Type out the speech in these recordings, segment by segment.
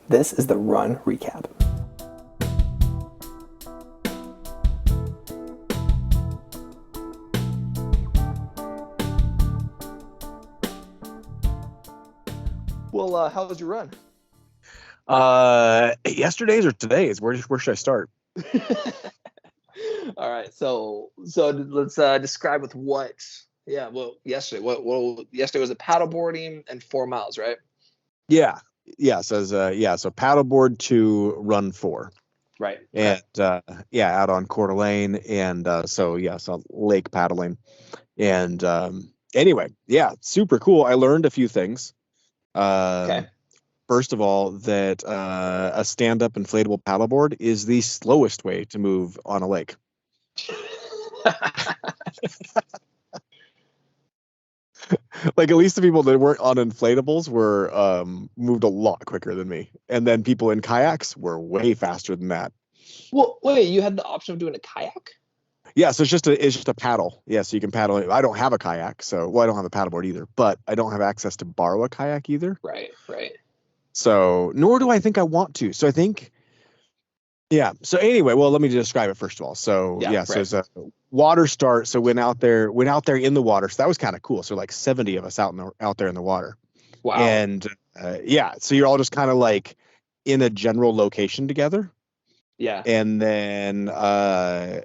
This is the Run Recap. Well, how was your run? Yesterday's or today's? Where should I start? All right, so let's describe with what. Yeah, well, yesterday. What yesterday was a paddleboarding and 4 miles, right? Yeah, yeah. So paddleboard to run four, Right. Okay. and yeah, out on Coeur d'Alene, and so lake paddling, and anyway, yeah, super cool. I learned a few things. Okay. First of all, that a stand-up inflatable paddleboard is the slowest way to move on a lake. Like at least the people that weren't on inflatables were moved a lot quicker than me, and then people in kayaks were way faster than that. Well, wait, you had the option of doing a kayak? Yeah, so it's just a paddle. Yeah, so you can paddle. I don't have a kayak, so well, I don't have a paddleboard either, but I don't have access to borrow a kayak either. Right. Right. So nor do I think I want to. So I think yeah. So anyway, well, let me describe it first of all. So Yeah. yeah, so Right. it's a water start. So went out there in the water. So that was kind of cool. So like 70 of us out there in the water. Wow. And yeah, so you're all just kind of like in a general location together, Yeah. and then they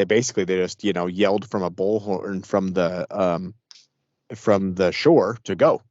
just yelled from a bullhorn from the shore to go,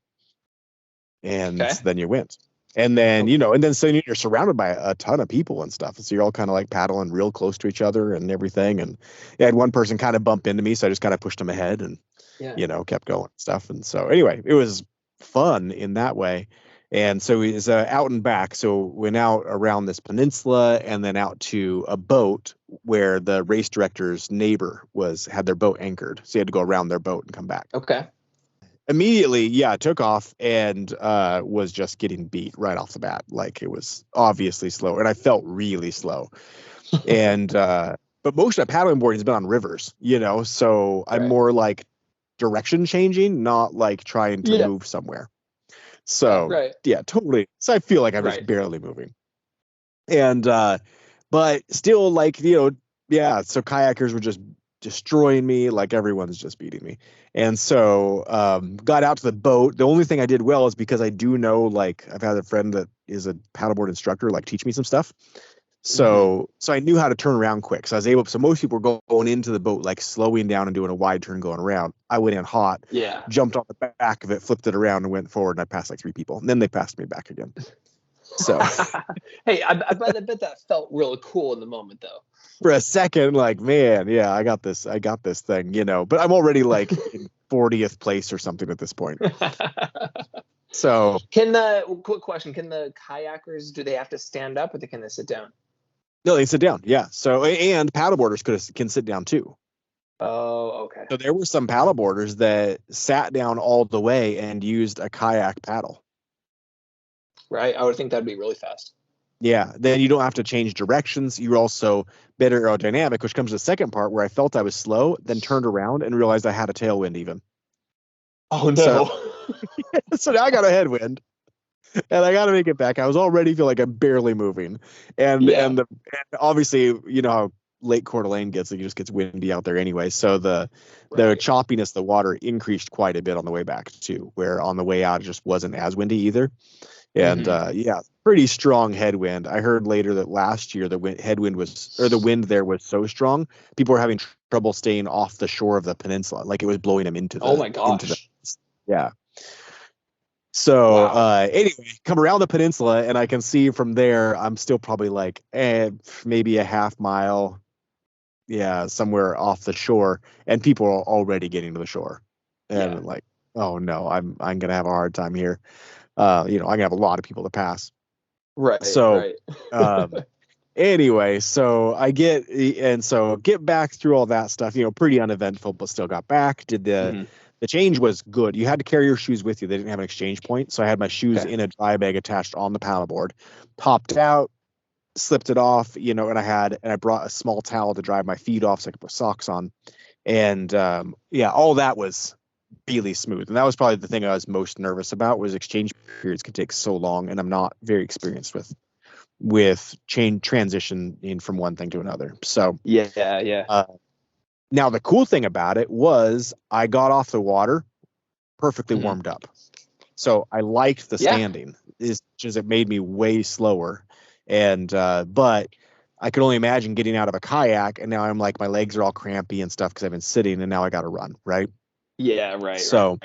and Okay. then you went. And then Okay. so you're surrounded by a ton of people and stuff, so you're all kind of like paddling real close to each other and everything. And I had one person kind of bump into me, so I just kind of pushed him ahead and Yeah. kept going and stuff. And so anyway, it was fun in that way. And so he was out and back. So went out around this peninsula and then out to a boat where the race director's neighbor had their boat anchored. So he had to go around their boat and come back. Okay. Immediately, yeah, took off and was just getting beat right off the bat. Like it was obviously slow, and I felt really slow. And but most of my paddling boarding has been on rivers, so I'm Right. more like direction changing, not like trying to Yeah. move somewhere. So Right. yeah, totally. So I feel like I'm just Right. barely moving. And but still like, yeah, so kayakers were just destroying me, like everyone's just beating me. And so got out to the boat. The only thing I did well is because I do know, like I've had a friend that is a paddleboard instructor, like teach me some stuff. Hmm. So I knew how to turn around quick. So I was able. So most people were going into the boat like slowing down and doing a wide turn going around. I went in hot, Yeah. jumped on the back of it, flipped it around, and went forward. And I passed like three people. And then they passed me back again. So Hey, I bet that felt really cool in the moment, though. for a second, like, man, yeah, I got this thing, But I'm already like in 40th place or something at this point. So Quick question, can the kayakers, do they have to stand up or can they sit down? no, they sit down. Yeah. So and paddleboarders can sit down too. Oh, okay. So there were some paddleboarders that sat down all the way and used a kayak paddle. Right. I would think that'd be really fast. Yeah, then you don't have to change directions. You're also better aerodynamic, which comes to the second part where I felt I was slow, then turned around and realized I had a tailwind even. Oh So, no. so now I got a headwind and I got to make it back. I was already feel like I'm barely moving, and Yeah. and obviously how Lake Coeur d'Alene gets, like, it just gets windy out there anyway. So the Right. choppiness of the water increased quite a bit on the way back too, where on the way out it just wasn't as windy either. And Hmm. yeah, pretty strong headwind. I heard later that last year the wind there was so strong, people were having trouble staying off the shore of the peninsula. Like it was blowing them Oh my into the gosh. yeah. So Wow. anyway, come around the peninsula and I can see from there I'm still probably like maybe a half mile, yeah, somewhere off the shore, and people are already getting to the shore. Yeah. And like, oh no, I'm gonna have a hard time here. I'm gonna have a lot of people to pass. Right. So, Right. um, anyway, so get back through all that stuff, pretty uneventful, but still got back. Hmm. The change was good. You had to carry your shoes with you. They didn't have an exchange point. So I had my shoes Okay. in a dry bag attached on the paddleboard, popped out, slipped it off, and I brought a small towel to dry my feet off so I could put socks on. And yeah, all that was really smooth. And that was probably the thing I was most nervous about, was exchange periods could take so long, and I'm not very experienced with chain transition in from one thing to another. So Yeah. now the cool thing about it was I got off the water perfectly Mhm. warmed up. So I liked the Yeah. standing, is just it made me way slower. And but I could only imagine getting out of a kayak, and now I'm like, my legs are all crampy and stuff because I've been sitting, and now I got to run, right? Yeah, right. So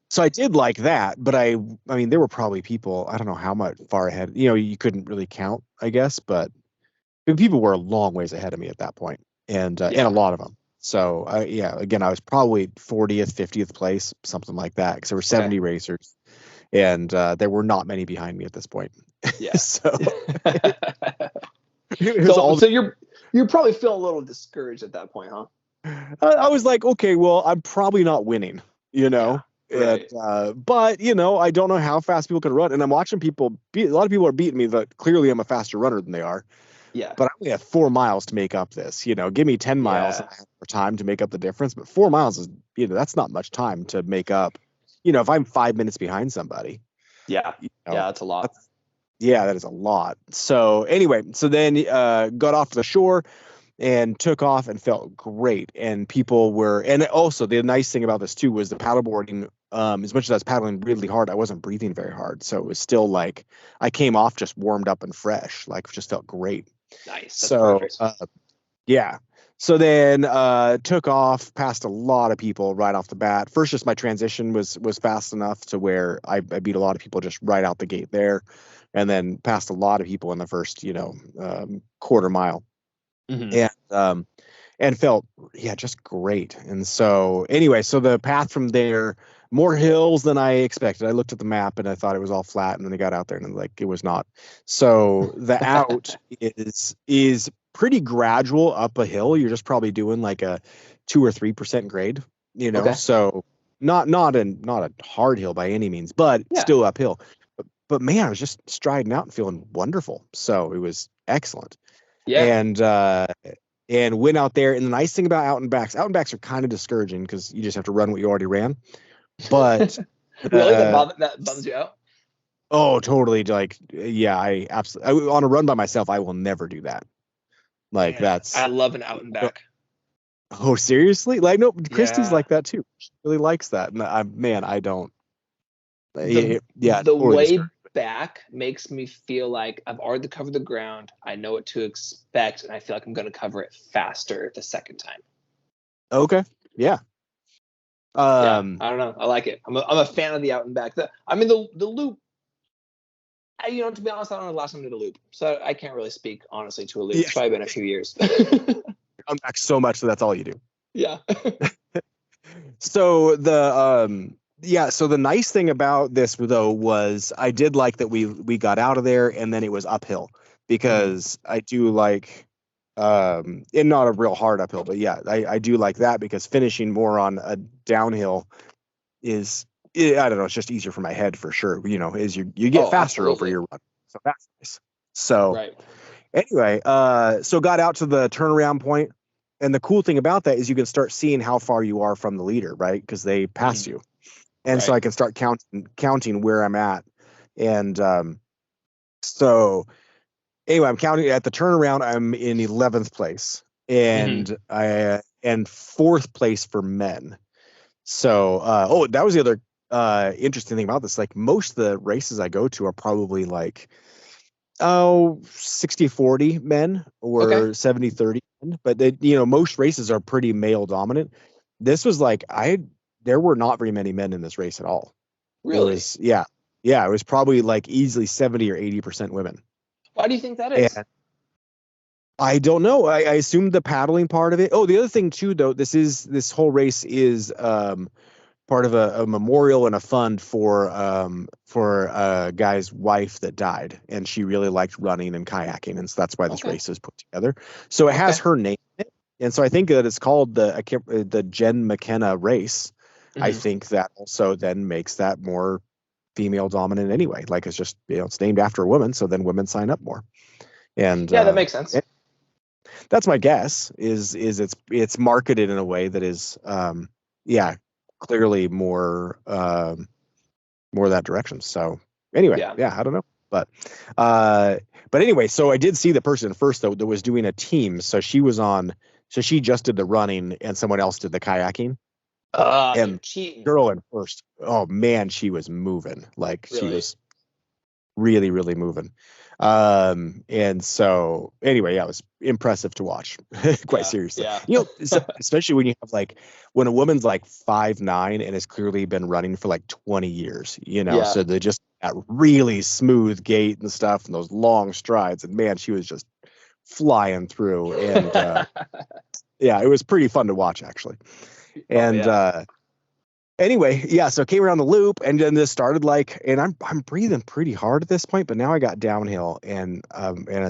so I did like that, but I mean, there were probably people, I don't know how much far ahead, you couldn't really count, I guess, but people were a long ways ahead of me at that point, and a Yeah. lot of them. So yeah, again, I was probably 40th, 50th place, something like that, because there were Okay. 70 racers, and there were not many behind me at this point. Yeah. So it was So all. so you're probably feeling a little discouraged at that point, huh? I was like, okay, well, I'm probably not winning, you Yeah. know. And Right. but I don't know how fast people can run, and I'm watching people beat. A lot of people are beating me, but clearly I'm a faster runner than they are. Yeah. But I only have 4 miles to make up this. Give me 10 miles Yeah. and I have more time to make up the difference. But 4 miles is, that's not much time to make up. If I'm 5 minutes behind somebody, Yeah. you Yeah, know, that's a lot. yeah, that is a lot. So anyway, so then got off the shore and took off and felt great. And people were, and also the nice thing about this too was the paddleboarding. As much as I was paddling really hard, I wasn't breathing very hard. So it was still like I came off just warmed up and fresh, like just felt great. Nice. That's So perfect. yeah. So then took off, passed a lot of people right off the bat. First, just my transition was fast enough to where I beat a lot of people just right out the gate there, and then passed a lot of people in the first quarter mile, Hmm. and felt, yeah, just great. And so anyway, so the path from there, more hills than I expected. I looked at the map and I thought it was all flat, and then I got out there and like it was not. So the out is pretty gradual up a hill. You're just probably doing like a 2 or 3% grade, Okay. so not a hard hill by any means, but Yeah. still uphill. But man, I was just striding out and feeling wonderful. So it was excellent. Yeah. And went out there. And the nice thing about out and backs are kind of discouraging because you just have to run what you already ran. But Really? That bums you out? oh, totally. Like, yeah, I absolutely, on a run by myself, I will never do that. Like, Man, I that's, love an out and back. oh, seriously? Like, no, Christy's Yeah. like that too. She really likes that. And man, I don't. The Yeah, the totally way discouraged. back makes me feel like I've already covered the ground. I know what to expect, and I feel like I'm going to cover it faster the second time. Okay. Yeah. Yeah, I don't know. I like it. I'm a fan of the out and back. The loop. To be honest, I don't know the last time I did a loop, so I can't really speak honestly to a loop. Yeah. It's probably been a few years. I'm back so much, so that's all you do. Yeah. So so the nice thing about this though was I did like that we got out of there and then it was uphill, because I do like and not a real hard uphill, but yeah, I do like that, because finishing more on a downhill is, I don't know, it's just easier for my head for sure, is you get Oh, faster over absolutely. your run. So that's nice. So Right. anyway, so got out to the turnaround point, and the cool thing about that is you can start seeing how far you are from the leader, right? Because they passed Mhm. you, and so Right. I can start counting where I'm at, and so anyway, I'm counting at the turnaround. I'm in 11th place, Hmm. and fourth place for men. So oh, that was the other interesting thing about this. Like most of the races I go to are probably like 60-40 men Okay. or 70-30 men, but most races are pretty male dominant. This was like there were not very many men in this race at all. It Really? was, yeah, it was probably like easily 70 or 80% women. Why do you think that is? And I don't know. I assumed the paddling part of it. Oh, the other thing too, though, this whole race is part of a memorial and a fund for a guy's wife that died, and she really liked running and kayaking, and so that's why this Okay. race is put together. So it has Okay. her name in it, and so I think that it's called the Jen McKenna race. I Hmm. think that also then makes that more female dominant anyway. Like it's just, it's named after a woman, so then women sign up more, and Yeah, that makes sense. that's my guess. Is it's marketed in a way that is yeah, clearly more that direction. So anyway, yeah, I don't know. But anyway, so I did see the person first though that was doing a team. So she just did the running and someone else did the kayaking. And girl in first, oh man, she was moving. Like she was really, really moving. And so anyway, yeah, it was impressive to watch. Quite seriously. You know, especially when you have like when a woman's like 5'9" and has clearly been running for like 20 years, you know, so they just that really smooth gait and stuff and those long strides. And man, she was just flying through. And yeah, it was pretty fun to watch actually. And anyway, yeah, so came around the loop and then this started like, and I'm breathing pretty hard at this point, but now I got downhill and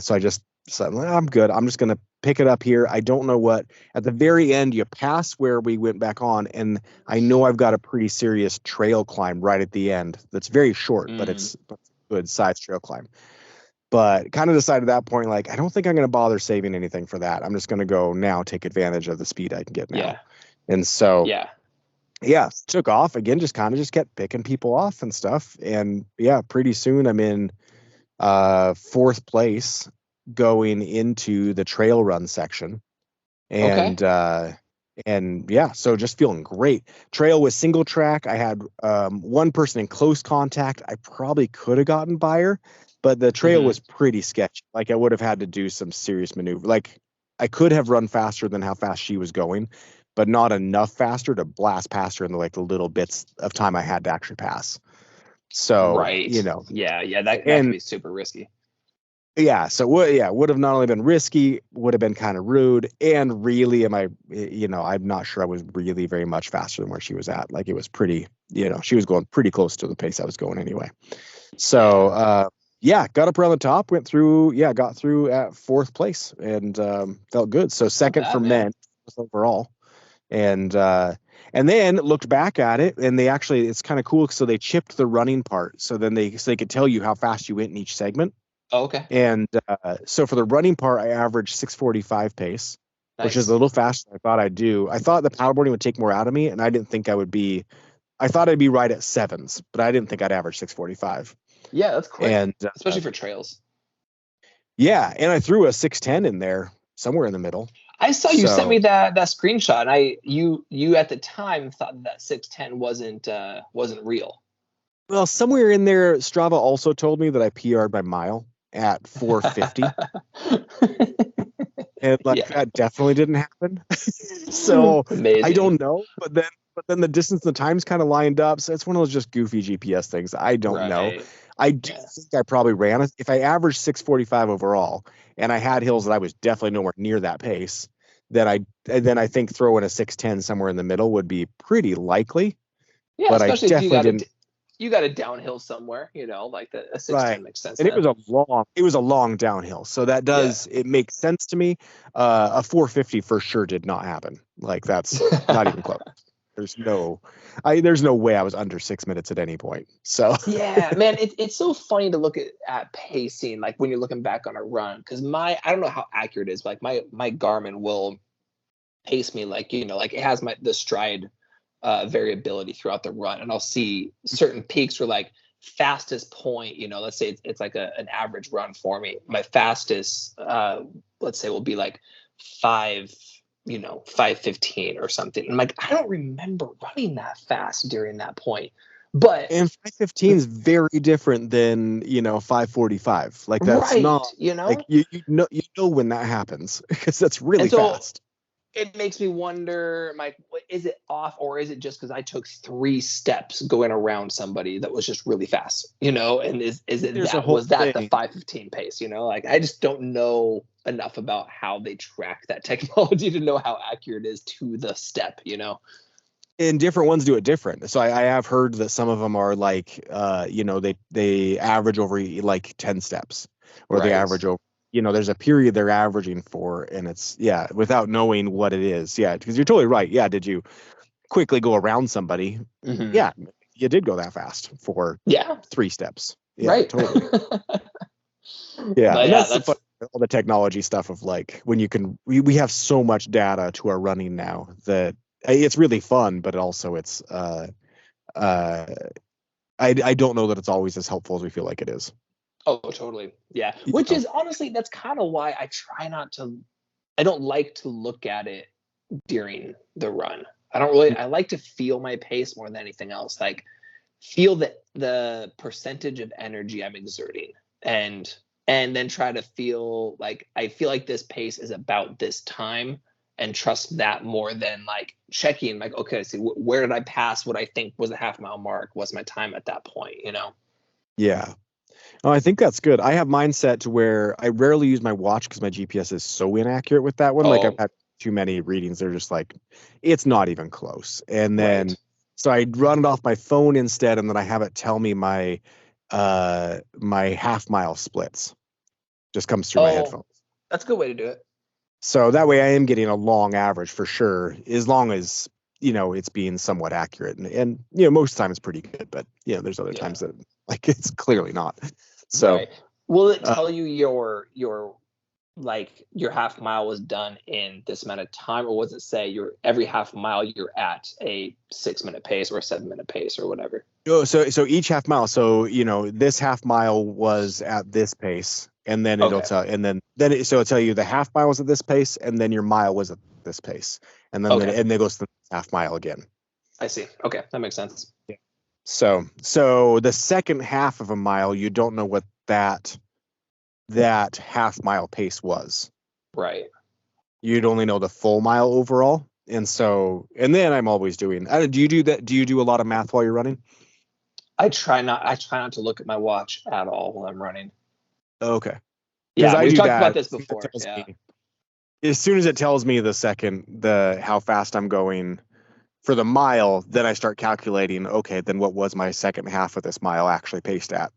so I just said, I'm good. I'm just going to pick it up here. I don't know what, at the very end, you pass where we went back on and I know I've got a pretty serious trail climb right at the end. That's very short, but it's a good size trail climb. But kind of decided at that point, like, I don't think I'm going to bother saving anything for that. I'm just going to go now, take advantage of the speed I can get now. Yeah. And so, yeah, took off again, just kept picking people off and stuff. And yeah, pretty soon I'm in fourth place going into the trail run section. And yeah, so just feeling great. Trail was single track. I had one person in close contact. I probably could have gotten by her, but the trail was pretty sketchy. Like I would have had to do some serious maneuver. Like I could have run faster than how fast she was going, but not enough faster to blast past her in the little bits of time I had to actually pass. So, you know, that can be super risky. Yeah. So would have not only been risky, would have been kind of rude. And really, I'm not sure I was really very much faster than where she was at. Like it was pretty, she was going pretty close to the pace I was going anyway. So, got up around the top, got through at fourth place and felt good. So second for men overall. And then looked back at it and it's kind of cool. So they chipped the running part. So then they could tell you how fast you went in each segment. Oh, okay. And so for the running part, I averaged 6:45 pace, which is a little faster than I thought I'd do. I thought the paddleboarding would take more out of me and I didn't think I thought I'd be right at sevens, but I didn't think I'd average 6:45. Yeah, that's quick. And especially for trails. Yeah. And I threw a 6:10 in there somewhere in the middle. I saw you sent me that screenshot, and you at the time thought that 6:10 wasn't real. Well, somewhere in there, Strava also told me that I PR'd by mile at 450, and that definitely didn't happen. So amazing. I don't know, but then the distance and the times kind of lined up. So it's one of those just goofy GPS things. I don't know. I do think I probably ran if I averaged 6:45 overall, and I had hills that I was definitely nowhere near that pace. Then I think throwing a 6:10 somewhere in the middle would be pretty likely. Yeah, but especially I definitely you got a downhill somewhere, like a 6:10 makes sense. And it was a long downhill, so that it makes sense to me. A 450 for sure did not happen. Like that's not even close. There's no way I was under 6 minutes at any point. So yeah, man, it's so funny to look at pacing, like when you're looking back on a run, because I don't know how accurate it is, but like my Garmin will pace me like it has the stride variability throughout the run, and I'll see certain peaks where like fastest point, let's say it's like an average run for me. My fastest, let's say, will be like 5:15 or something. I'm like, I don't remember running that fast during that point. And 5:15 is very different than 5:45. Like that's not like you know when that happens because that's really fast. It makes me wonder, Mike, is it off or is it just because I took 3 steps going around somebody that was just really fast, and is it was that the 5:15 pace, like I just don't know enough about how they track that technology to know how accurate it is to the step, And different ones do it different. So I have heard that some of them are like, they average over like 10 steps or they average over. There's a period they're averaging for, and it's without knowing what it is. Yeah, because you're totally right. Yeah, did you quickly go around somebody? Mm-hmm. Yeah, you did go that fast for 3 steps. Yeah, right. Totally. Yeah, and that's all the technology stuff of like when you can. We have so much data to our running now that it's really fun, but also it's uh I don't know that it's always as helpful as we feel like it is. Oh, totally. Yeah. You Which know? is honestly, that's kind of why I don't like to look at it during the run. I like to feel my pace more than anything else. Like, feel the percentage of energy I'm exerting, and then try to feel like I feel like this pace is about this time, and trust that more than like checking like, okay, see, where did I pass what I think was a half mile mark? What's my time at that point, you know? Yeah. Oh, I think that's good. I have mine set to where I rarely use my watch because my GPS is so inaccurate with that one. Like I've Oh, had too many readings. They're just like, it's not even close. And then, right. so I run it off my phone instead, and then I have it tell me my half mile splits. Just comes through my Oh, headphones. that's a good way to do it. So that way I am getting a long average for sure, as long as, it's being somewhat accurate. And most of the time it's pretty good, but there's other Yeah. times that like it's clearly not. So, Right. Will it uh, tell you your like your half mile was done in this amount of time, or was it say your every half mile you're at a 6 minute pace or a 7 minute pace or whatever? so each half mile, so this half mile was at this pace, and then it'll Okay, tell, and so it'll tell you the half mile was at this pace, and then your mile was at this pace, okay, and then it goes to the half mile again. I see. Okay, that makes sense. Yeah. So the second half of a mile, you don't know what that half mile pace was. Right. You'd only know the full mile overall. And then I'm always doing, do you do that? Do you do a lot of math while you're running? I try not to look at my watch at all while I'm running. Okay. Because Yeah, I we've do talked that. about this before. Yeah. As soon as it tells me the how fast I'm going for the mile, then I start calculating, okay, then what was my second half of this mile actually paced at?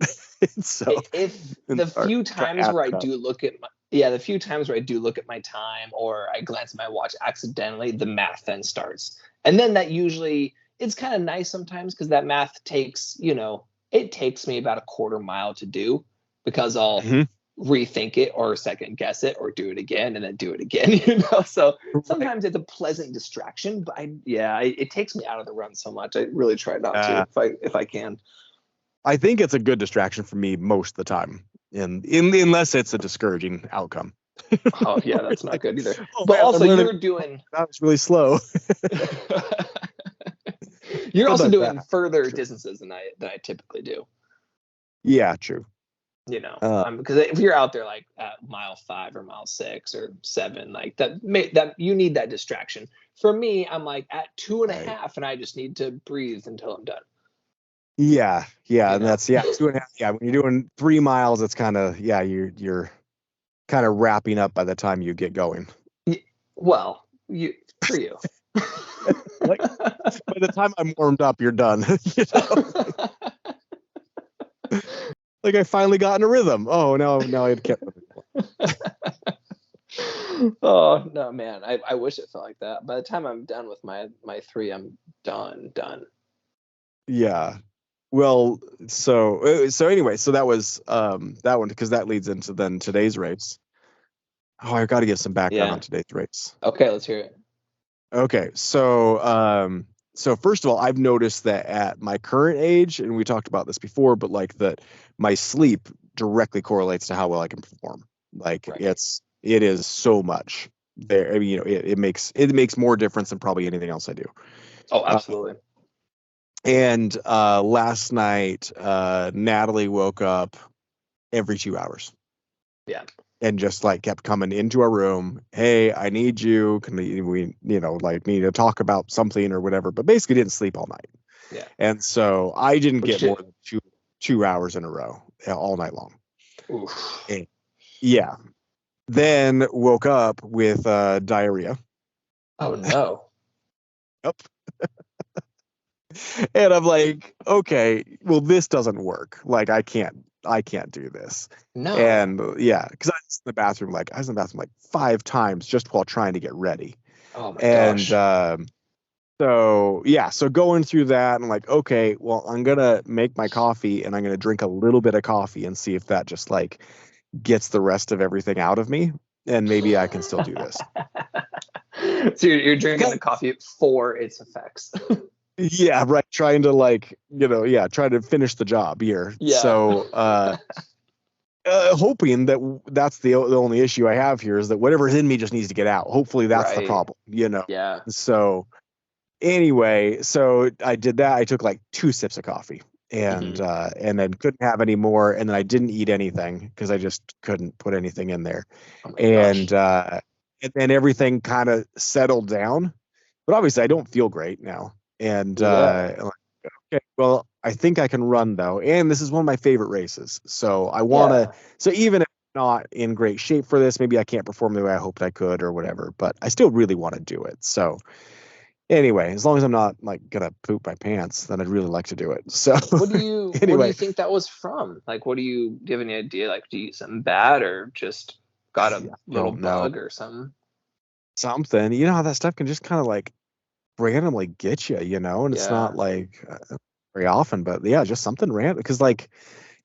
So, If and the start few try to times add where I that up. do look at my yeah, the few times where I do look at my time or I glance at my watch accidentally, the math then starts. And then that usually it's kind of nice sometimes because that math takes, it takes me about a quarter mile to do because I'll Mhm. rethink it or second guess it or do it again and then do it again, So Right. sometimes it's a pleasant distraction, but it takes me out of the run so much. I really try not to Uh, if I can. I think it's a good distraction for me most of the time, unless it's a discouraging outcome. Oh yeah, that's not Like, good either. oh But man, I'm also running. you're doing That was really slow. you're also Sometimes that doing happens, for further sure. distances than I typically do. Yeah, true. Uh, Because if you're out there like at mile 5 or mile 6 or 7, like that you need that distraction. For me, I'm like at two and a right. half, and I just need to breathe until I'm done. Yeah, You and know. that's 2.5. Yeah, when you're doing 3 miles, it's kind of you're kind of wrapping up by the time you get going. Well, you for you. Like by the time I'm warmed up, you're done. you know, like I finally got in a rhythm. Oh no, I can't. Oh no, man! I wish it felt like that. By the time I'm done with my 3, I'm done. Yeah. Well, so anyway, so that was that one because that leads into then today's race. Oh, I got to give some background Yeah. on today's race. Okay, let's hear it. Okay, so first of all, I've noticed that at my current age, and we talked about this before, but like that my sleep directly correlates to how well I can perform. Like Right. it is so much there. I mean, it makes more difference than probably anything else I do. Oh, Uh, absolutely. and last night, Natalie woke up every 2 hours Yeah. and just like kept coming into our room. Hey, I need you. Can we like need to talk about something or whatever? But basically didn't sleep all night. Yeah. And so I didn't Which get more should. than two hours in a row all night long. Oof. And yeah. Then woke up with diarrhea. Oh no. Yep. And I'm like, okay, well, this doesn't work. Like I can't do this. No. And yeah, because I was in the bathroom like 5 times just while trying to get ready. Oh my And gosh. so yeah, so going through that, I'm like, okay, well, I'm gonna make my coffee and I'm gonna drink a little bit of coffee and see if that just like gets the rest of everything out of me, and maybe I can still do this. So you're drinking the coffee for its effects. Yeah, right. Trying to try to finish the job here. Yeah. So, hoping that that's the only issue I have here is that whatever's in me just needs to get out. Hopefully that's the Right. problem, you know? Yeah. So anyway, so I did that. I took like 2 sips of coffee and then couldn't have any more. And then I didn't eat anything because I just couldn't put anything in there. Oh my And, gosh. and then everything kind of settled down, but obviously I don't feel great now. And, Yeah. okay, well, I think I can run though, and this is one of my favorite races. So I want to. Yeah. So even if I'm not in great shape for this, maybe I can't perform the way I hoped I could or whatever, but I still really want to do it. So anyway, as long as I'm not like gonna poop my pants, then I'd really like to do it. So What do anyway, you think that was from? Like, do you have any idea? Like, do you eat something bad or just got a I little don't know, bug or something? something. You know how that stuff can just kind of like randomly get you, and it's not Yeah. like very often, but yeah, just something random. Because like,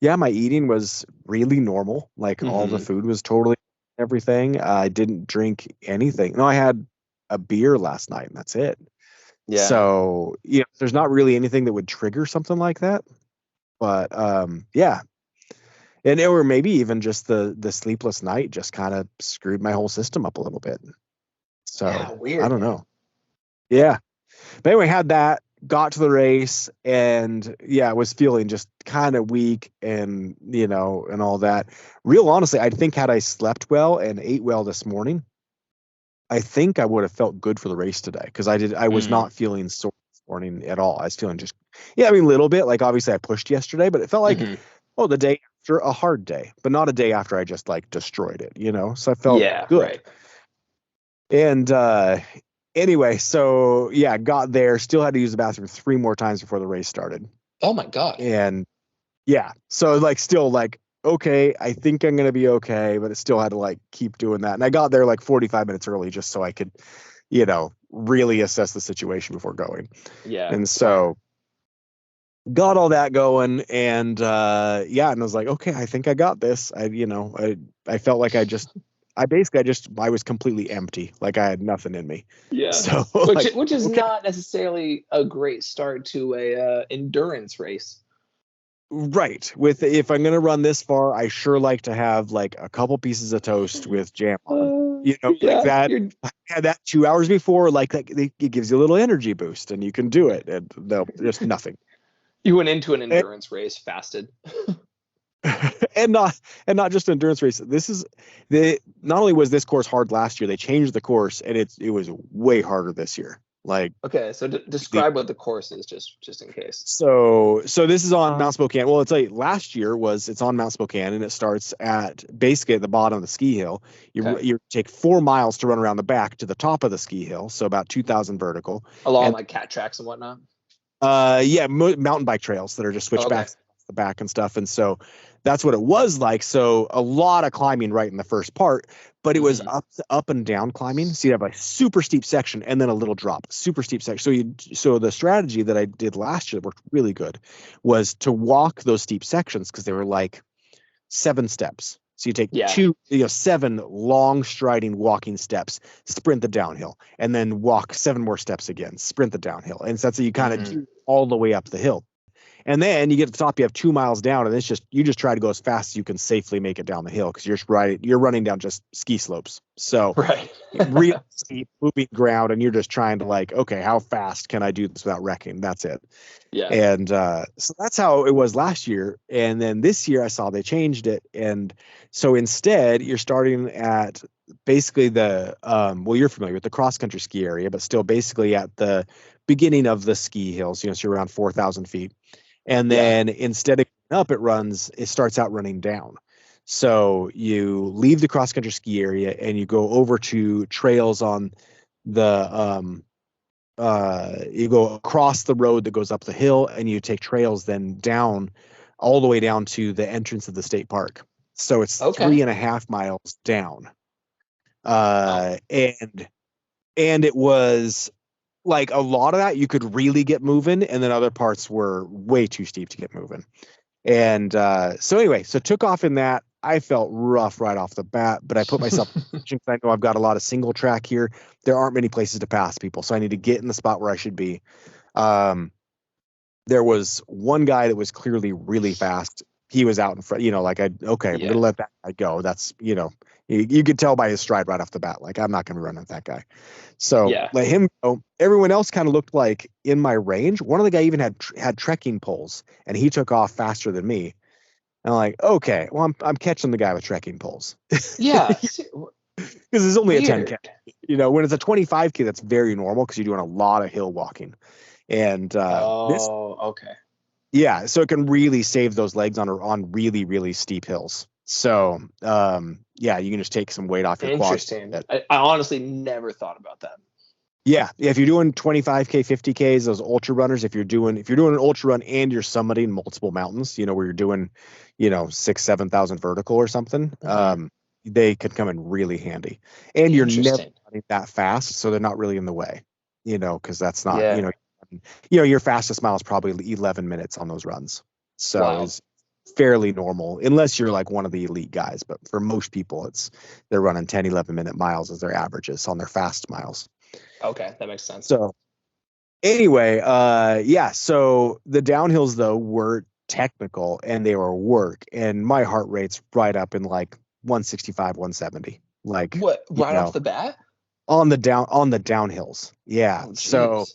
yeah, my eating was really normal. Like all the Hmm. food was totally everything. I didn't drink anything. No, I had a beer last night, and that's it. Yeah. So yeah, there's not really anything that would trigger something like that. But yeah, and or maybe even just the sleepless night just kind of screwed my whole system up a little bit. Yeah. So I Weird, don't man. know. Yeah. But anyway, had that, got to the race, and yeah, was feeling just kind of weak and all that. Real honestly, I think had I slept well and ate well this morning, I think I would have felt good for the race today because I was Mm. not feeling sore this morning at all. I was feeling just, yeah, I mean, a little bit. Like obviously I pushed yesterday, but it felt like, Hmm. oh, the day after a hard day, but not a day after I just like destroyed it. So I felt Yeah. good. Right. And anyway, so yeah, got there, still had to use the bathroom 3 more times before the race started. Oh my God. And yeah, so like still like, okay, I think I'm gonna be okay, but it still had to like keep doing that. And I got there like 45 minutes early just so I could, really assess the situation before going. Yeah. And Smart. so got all that going and yeah, and I was like, okay, I think I got this. I felt like I was completely empty, like I had nothing in me. Yeah. So like, Which is okay, not necessarily a great start to a endurance race. right. With if I'm gonna run this far, I sure like to have like a couple pieces of toast with jam on. Like Yeah. that. You're I had that 2 hours before, like that it gives you a little energy boost and you can do it. And no, just nothing. you went into an And, endurance race fasted. and not just an endurance race. This is the not only was this course hard last year, they changed the course and it was way harder this year. Like Okay, so the describe what the course is, just in case. so this is on Mount Spokane. Well, it's like last year it's on Mount Spokane and it starts at basically at the bottom of the ski hill. Okay, You take 4 miles to run around the back to the top of the ski hill, so about 2,000 vertical. along And like cat tracks and whatnot. yeah, mountain bike trails that are just Oh, okay. switchbacks the back and stuff. And so that's what it was like. So a lot of climbing right in the first part, but it was Hmm. up and down climbing. So you have a super steep section and then a little drop, super steep section. So the strategy that I did last year that worked really good was to walk those steep sections because they were like 7 steps. So you take Yeah. seven long striding walking steps, sprint the downhill, and then walk 7 more steps again, sprint the downhill. And so that's how you kind of Hmm. do all the way up the hill. And then you get to the top, you have 2 miles down, and you just try to go as fast as you can safely make it down the hill because you're running down just ski slopes. So Right. real steep moving ground, and you're just trying to like, okay, how fast can I do this without wrecking? That's it. Yeah. And so that's how it was last year. And then this year I saw they changed it. And so instead, you're starting at basically well, you're familiar with the cross country ski area, but still basically at the beginning of the ski hills, so you're around 4,000 feet. And Yeah. then instead of up, it starts out running down. So you leave the cross country ski area and you go over to trails on the you go across the road that goes up the hill and you take trails then down all the way down to the entrance of the state park. So it's three Okay. and a half miles down. Wow. And it was like a lot of that you could really get moving, and then other parts were way too steep to get moving. And so anyway, so took off in that. I felt rough right off the bat, but I put myself because I know I've got a lot of single track here. There aren't many places to pass people, so I need to get in the spot where I should be. There was one guy that was clearly really fast. He was out in front, like I'm gonna let that guy go. That's you could tell by his stride right off the bat, like I'm not gonna run with that guy. So let him go. Everyone else kind of looked like in my range. One of the guy even had trekking poles, and he took off faster than me. And I'm like, okay, well, I'm catching the guy with trekking poles. Yeah. Because it's only Weird. a 10K. When it's a 25K, that's very normal because you're doing a lot of hill walking. And okay. Yeah, so it can really save those legs on really, really steep hills. So yeah, you can just take some weight off your quads. Interesting. I honestly never thought about that. Yeah, if you're doing 25K, 50Ks, those ultra runners, if you're doing an ultra run and you're summiting multiple mountains, where you're doing, 6,000-7,000 vertical or something, they could come in really handy. And you're never running that fast, so they're not really in the way, because that's not, your fastest mile is probably 11 minutes on those runs. So it's fairly normal, unless you're like one of the elite guys. But for most people, they're running 10, 11-minute miles as their averages on their fast miles. Okay, that makes sense. So anyway, so the downhills though were technical and they were work, and my heart rate's right up in like 165, 170. Like what, right off the bat? On the downhills. Yeah. So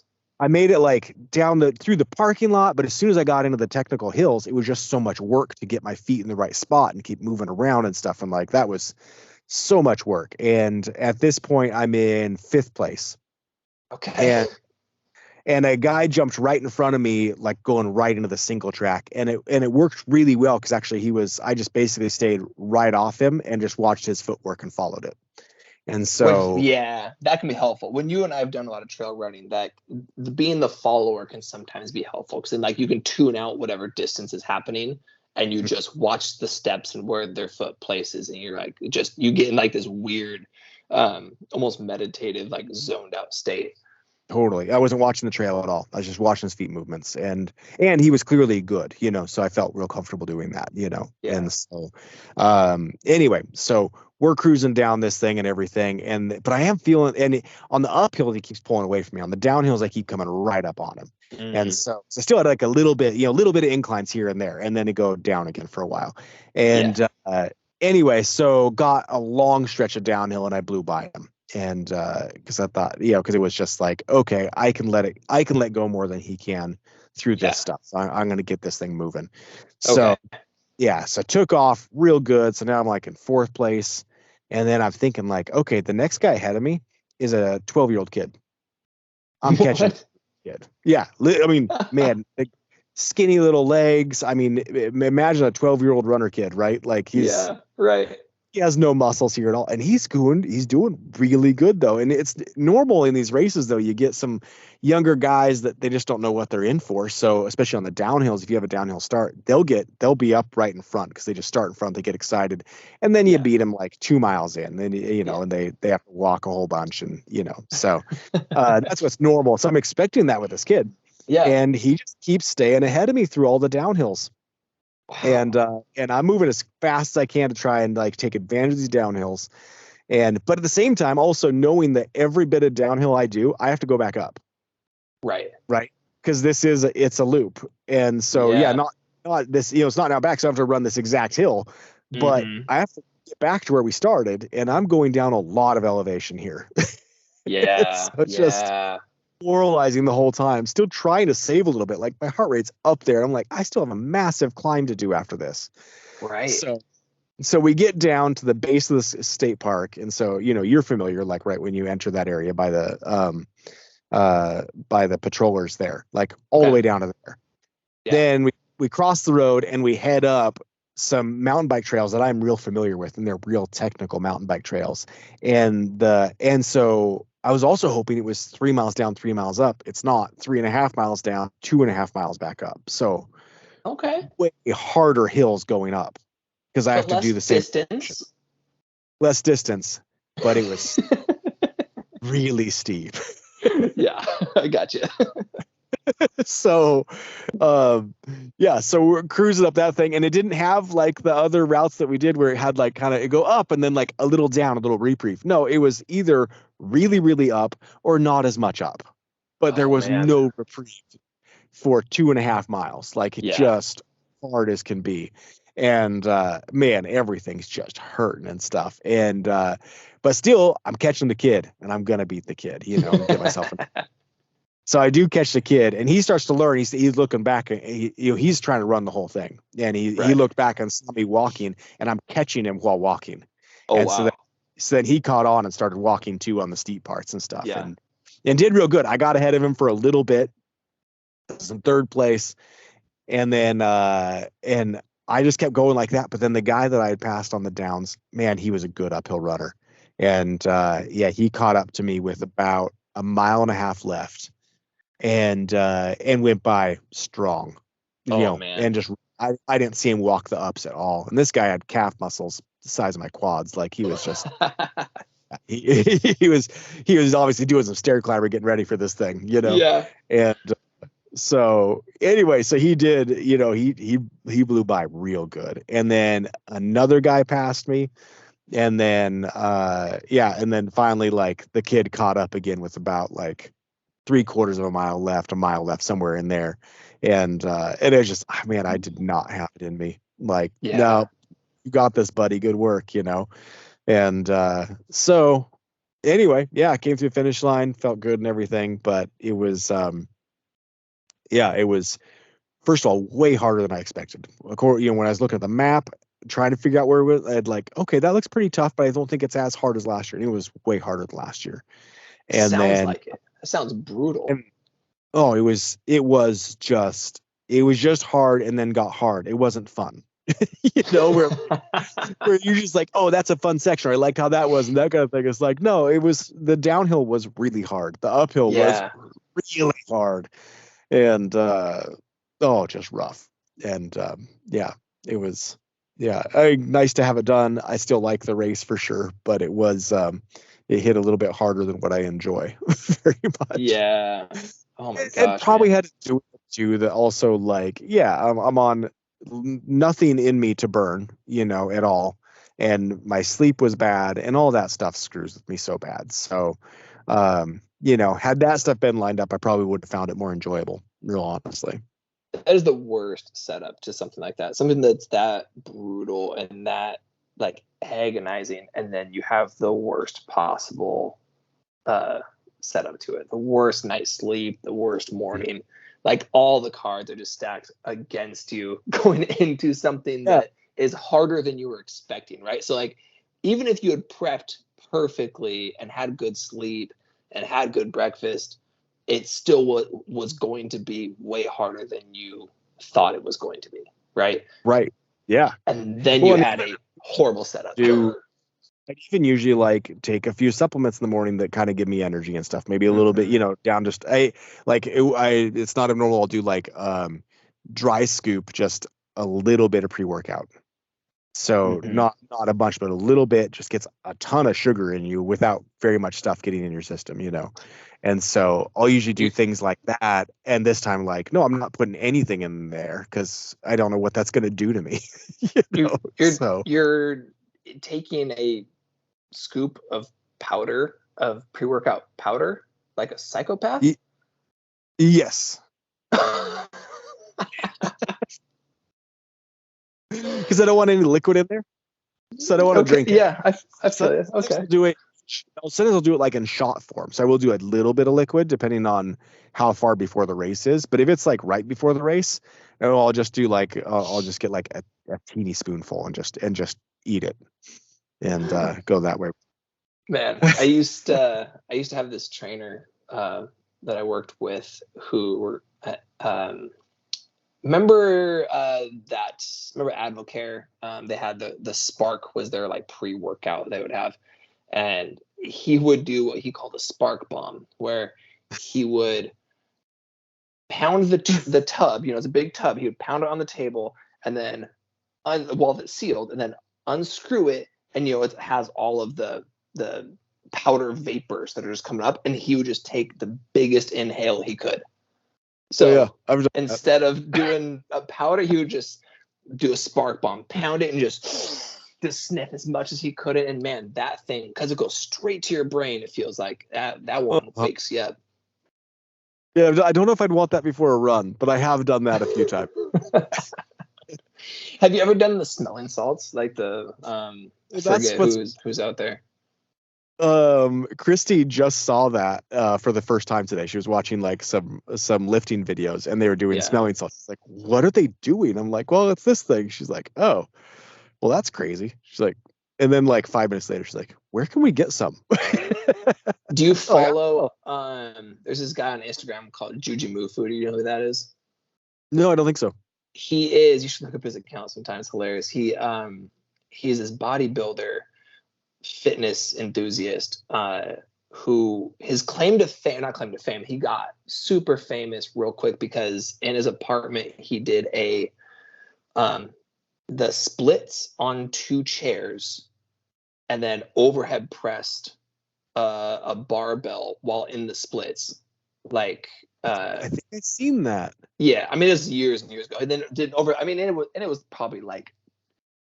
I made it like through the parking lot, but as soon as I got into the technical hills, it was just so much work to get my feet in the right spot and keep moving around and stuff. And like that was so much work. And at this point, I'm in 5th place. Okay. And a guy jumped right in front of me, like going right into the single track, and it worked really well because actually I just basically stayed right off him and just watched his footwork and followed it. And so that can be helpful. When you and I have done a lot of trail running, that being the follower can sometimes be helpful because then like you can tune out whatever distance is happening and you just watch the steps and where their foot places, and you're like you get in like this weird almost meditative, like zoned out state. Totally. I wasn't watching the trail at all. I was just watching his feet movements, and he was clearly good, so I felt real comfortable doing that, And so anyway, so we're cruising down this thing and everything, but I am feeling, and on the uphill he keeps pulling away from me. On the downhills I keep coming right up on him. And so I still had like a little bit of inclines here and there, and then it go down again for a while. And anyway, so got a long stretch of downhill and I blew by him. And because I thought, because it was just like, okay, I can let go more than he can through this stuff. So I'm going to get this thing moving. So so I took off real good. So now I'm like in 4th place. And then I'm thinking like, okay, the next guy ahead of me is a 12-year-old kid. I'm catching a kid. Yeah. I mean, man, skinny little legs. I mean, imagine a 12-year-old runner kid, right? Like he's right. He has no muscles here at all, and he's doing really good though. And it's normal in these races though. You get some younger guys that they just don't know what they're in for. So especially on the downhills, if you have a downhill start, they'll be up right in front because they just start in front. They get excited, and then you beat them like 2 miles in. Then and they have to walk a whole bunch, and so that's what's normal. So I'm expecting that with this kid. Yeah, and he just keeps staying ahead of me through all the downhills. Wow. And I'm moving as fast as I can to try and like take advantage of these downhills, but at the same time also knowing that every bit of downhill I do, I have to go back up. Right. Because it's a loop, and so not this, it's not now back, so I have to run this exact hill, but I have to get back to where we started, and I'm going down a lot of elevation here. So it's just moralizing the whole time, still trying to save a little bit. Like my heart rate's up there. I'm like, I still have a massive climb to do after this. Right. So we get down to the base of the state park. And so, you're familiar, like right when you enter that area by the patrollers there, like all the way down to there. Yeah. Then we cross the road and we head up some mountain bike trails that I'm real familiar with, and they're real technical mountain bike trails. And so I was also hoping it was 3 miles down, 3 miles up. It's not. 3.5 miles down, 2.5 miles back up. So way harder hills going up because I have to do the same distance. Less distance, but it was really steep. Yeah, I got you. So, um, yeah, so we're cruising up that thing, and it didn't have like the other routes that we did where it had like kind of it go up and then like a little down, a little reprieve. No, it was either really, really up or not as much up, but there Oh was man. no reprieve for 2.5 miles, like it Yeah. just hard as can be. And man, everything's just hurting and stuff. And but still, I'm catching the kid, and I'm gonna beat the kid. And get myself. So I do catch the kid, and he starts to learn. He's looking back, and he's trying to run the whole thing. And he Right. looked back and saw me walking, and I'm catching him while walking. Oh And wow. so then he caught on and started walking too on the steep parts and stuff, Yeah. and did real good. I got ahead of him for a little bit. I was in third place, and then and I just kept going like that. But then the guy that I had passed on the downs, man, he was a good uphill runner, and yeah, he caught up to me with about a mile and a half left, and went by strong, Oh man. and just I didn't see him walk the ups at all. And this guy had calf muscles the size of my quads, like he was just he was obviously doing some stair climber getting ready for this thing. Yeah. And so anyway, so he did, he blew by real good. And then another guy passed me. And then yeah, and then finally like the kid caught up again with about like 3/4 of a mile left somewhere in there. And it was just, man, I did not have it in me. Like, Yeah. no, you got this, buddy. Good work. And so anyway, yeah, I came through the finish line, felt good and everything, but it was yeah, it was first of all way harder than I expected. Of course, when I was looking at the map, trying to figure out where it was, I'd like, okay, that looks pretty tough, but I don't think it's as hard as last year. And it was way harder than last year. And Sounds then like it. That sounds brutal. and oh, it was just hard and then got hard. It wasn't fun. Where you're just like, oh, that's a fun section. I liked how that was and that kind of thing. It's like, no, the downhill was really hard. The uphill was Yeah. really hard. And oh, just rough. And yeah, it was nice to have it done. I still like the race for sure, but it hit a little bit harder than what I enjoy very much. Yeah. Oh my And gosh, probably man. had to do with it too that also like, yeah, I'm on nothing in me to burn, at all. And my sleep was bad and all that stuff screws with me so bad. So had that stuff been lined up, I probably would have found it more enjoyable, real honestly. That is the worst setup to something like that. Something that's that brutal and that like agonizing, and then you have the worst possible setup to it. The worst night's sleep, the worst morning. Like all the cards are just stacked against you going into something Yeah. that is harder than you were expecting, right? So like even if you had prepped perfectly and had good sleep and had good breakfast, it still was going to be way harder than you thought it was going to be, right? Right. Yeah. And then Well, you and had a horrible setup. do I even usually like take a few supplements in the morning that kind of give me energy and stuff. Maybe a little bit, down just it's not abnormal. I'll do like dry scoop, just a little bit of pre-workout. So Mm-hmm. not a bunch, but a little bit just gets a ton of sugar in you without very much stuff getting in your system. And so I'll usually do You're, things like that. And this time, like, no, I'm not putting anything in there because I don't know what that's going to do to me. you're So you're taking a scoop of powder of pre-workout powder like a psychopath. yes, because I don't want any liquid in there. So I don't want to Okay, drink it. yeah, I feel you. Sometimes Okay. I'll do it. Sometimes I'll do it like in shot form. So I will do a little bit of liquid depending on how far before the race is. But if it's like right before the race, I'll just do like I'll just get like a teeny spoonful and just eat it and go that way. Man, I used to have this trainer that I worked with who were remember Advocare. They had the Spark was their like pre-workout they would have, and he would do what he called a spark bomb, where he would pound the tub. It's a big tub. He would pound it on the table, and then while it's sealed, and then unscrew it, and it has all of the powder vapors that are just coming up, and he would just take the biggest inhale he could. So I've done that. instead of doing a powder, he would just do a spark bomb, pound it, and just sniff as much as he could. And man, that thing, because it goes straight to your brain, it feels like that one wakes you up. Yeah, I don't know if I'd want that before a run, but I have done that a few times. Have you ever done the smelling salts, like the I forget who's out there? Christy just saw that for the first time today. She was watching like some lifting videos, and they were doing smelling salts. It's like, what are they doing? I'm like, well, it's this thing. She's like, oh, well, that's crazy. She's like, and then like 5 minutes later, she's like, where can we get some? Do you follow there's this guy on Instagram called Jujimufu. Do you know who that is? No, I don't think so. He is, you should look up his account sometime. It's hilarious. He's this bodybuilder, fitness enthusiast, who his claim to fame, not claim to fame, he got super famous real quick because in his apartment he did the splits on 2 chairs and then overhead pressed a barbell while in the splits. Like I think I've seen that. Yeah, I mean, it was years and years ago. And then it was probably like,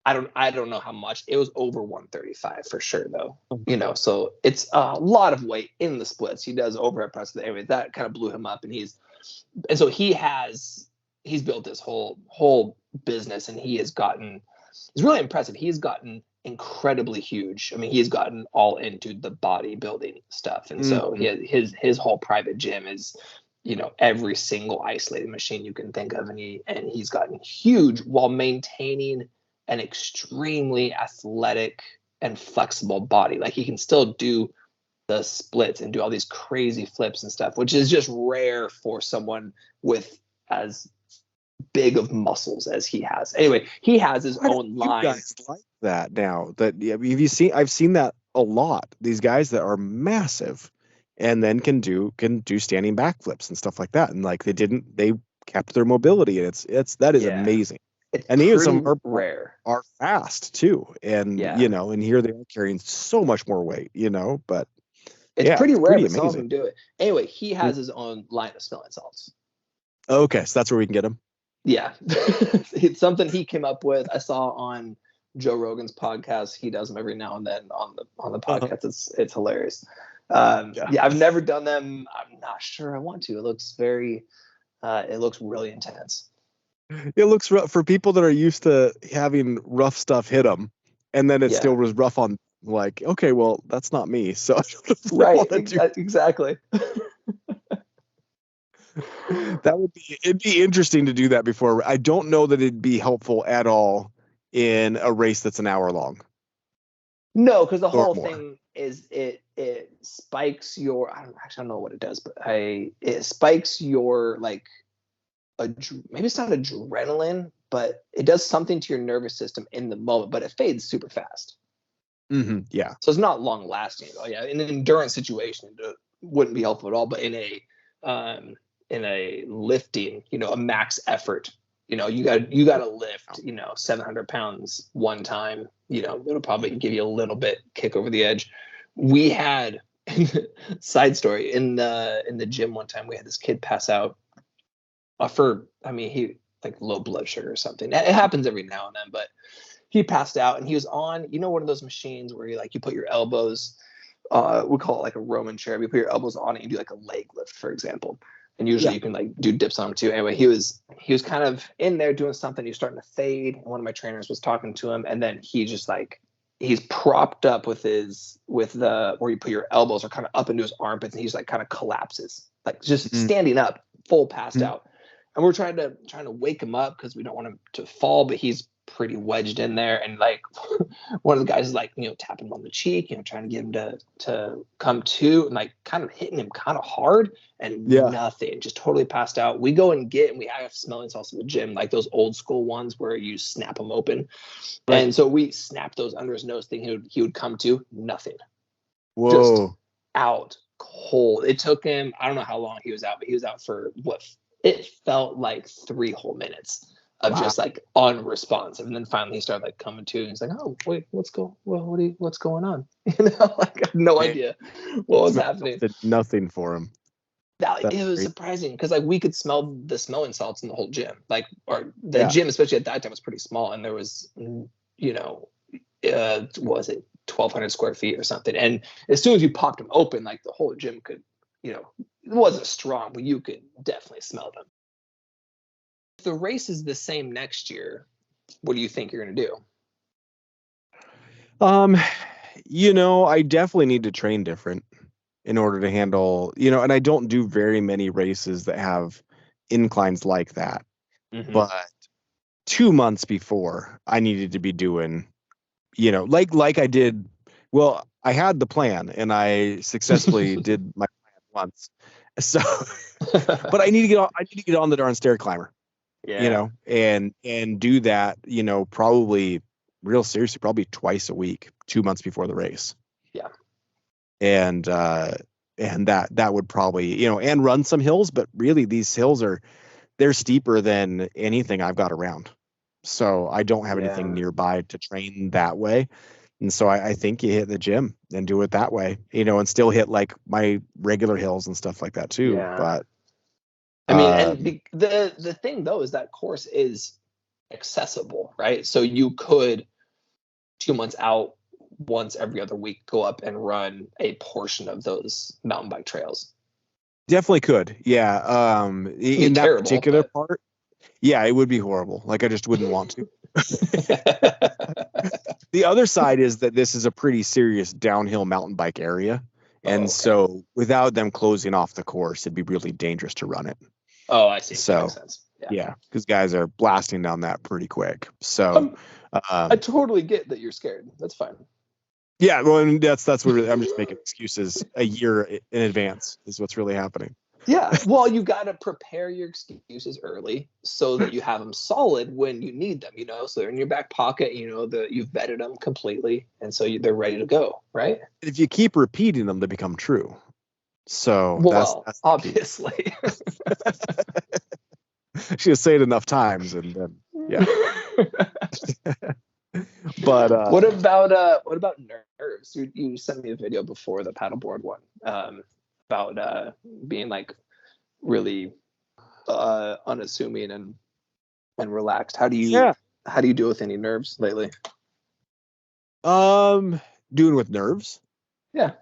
I don't know how much. It was over 135 for sure, though. You know, so it's a lot of weight in the splits. He does overhead press. Anyway, that kind of blew him up, and so he's built this whole business, and he's really impressive. He's gotten incredibly huge. I mean, he's gotten all into the bodybuilding stuff, and so his whole private gym is, you know, every single isolated machine you can think of, and he's gotten huge while maintaining an extremely athletic and flexible body. Like, he can still do the splits and do all these crazy flips and stuff, which is just rare for someone with as big of muscles as he has. Anyway, he has his own line. You guys like that now? I've seen that a lot. These guys that are massive and then can do standing backflips and stuff like that, and like they kept their mobility, and that is amazing. And even some are fast too, and you know, and here they are carrying so much more weight, you know, but it's pretty rare, but some of them do it. Anyway, he has his own line of smelling salts. Okay, so that's where we can get them. Yeah. It's something he came up with. I saw on Joe Rogan's podcast. He does them every now and then on the podcast. It's hilarious. I've never done them. I'm not sure I want to. It looks really intense. It looks rough for people that are used to having rough stuff hit them, and then it still was rough on. Like, okay, well, that's not me. So I don't exactly. It'd be interesting to do that before. I don't know that it'd be helpful at all in a race that's an hour long. No, because the whole thing is it spikes your, I don't know what it does, but it spikes your, like, maybe it's not adrenaline, but it does something to your nervous system in the moment, but it fades super fast. Yeah. So it's not long lasting. In an endurance situation, it wouldn't be helpful at all, but in a lifting, you know, a max effort, you know, you got to lift, you know, 700 pounds one time, you know, it'll probably give you a little bit kick over the edge. We had side story in the gym one time, we had this kid pass out he like low blood sugar or something. It happens every now and then, but he passed out, and he was on, you know, one of those machines where you put your elbows, we call it like a Roman chair. You put your elbows on it, you do like a leg lift, for example. And usually you can like do dips on them too. Anyway, he was kind of in there doing something. He was starting to fade. And one of my trainers was talking to him, and then he just like, he's propped up with the where you put your elbows are kind of up into his armpits, and he's like kind of collapses, like just standing up, full passed out. And we're trying to wake him up because we don't want him to fall, but he's pretty wedged in there. And like one of the guys is like, you know, tapping him on the cheek, you know, trying to get him to come to, and like kind of hitting him kind of hard, and nothing, just totally passed out. We go and we have smelling salts in the gym, like those old school ones where you snap them open. Right. And so we snapped those under his nose, thinking he would come to, nothing. Whoa. Just out cold. It took him, I don't know how long he was out, but he was out for it felt like 3 whole minutes of just like unresponsive. And then finally he started like coming to, and he's like, oh wait, what's going on? You know, like I have no idea what was happening. Did nothing for him. That That's it was great. surprising because like we could smell the smelling salts in the whole gym, like or the Yeah. gym, especially at that time, was pretty small, and there was what was it 1,200 square feet or something, and as soon as you popped them open, like the whole gym could, it wasn't strong, but you could definitely smell them. If the race is the same next year, what do you think you're gonna do? Um, I definitely need to train different in order to handle, and I don't do very many races that have inclines like that. Mm-hmm. But 2 months before, I needed to be doing, like I did. Well, I had the plan and I successfully did my plan once. So, but I need to get on the darn stair climber, Yeah, and do that, probably real seriously, probably twice a week, 2 months before the race. yeah, And that would probably, and run some hills, but really these hills they're steeper than anything I've got around. So I don't have anything yeah, nearby to train that way. And so I think you hit the gym and do it that way, and still hit like my regular hills and stuff like that too. yeah. But I mean, and um, the thing though is that course is accessible, right? So you could 2 months out, once every other week, go up and run a portion of those mountain bike trails. definitely could. Yeah. It'd be In that terrible, particular but part, yeah, it would be horrible. Like I just wouldn't want to. The other side is that this is a pretty serious downhill mountain bike area. And oh, okay. so without them closing off the course, it'd be really dangerous to run it. Oh, I see. That makes So sense. Yeah. yeah, because guys are blasting down that pretty quick. So Um, I um, totally get that you're scared. That's fine. yeah, well, and that's what I'm just making excuses a year in advance is what's really happening. Yeah. Well, you got to prepare your excuses early so that you have them solid when you need them, so they're in your back pocket, that you've vetted them completely. And so they're ready to go. Right. If you keep repeating them, they become true. So Well, that's the key. obviously. She say it enough times, and then yeah. But what about nerves? You sent me a video before the paddleboard one, about being like really unassuming and relaxed. How do you yeah, how do you deal with any nerves lately? doing with nerves. Yeah.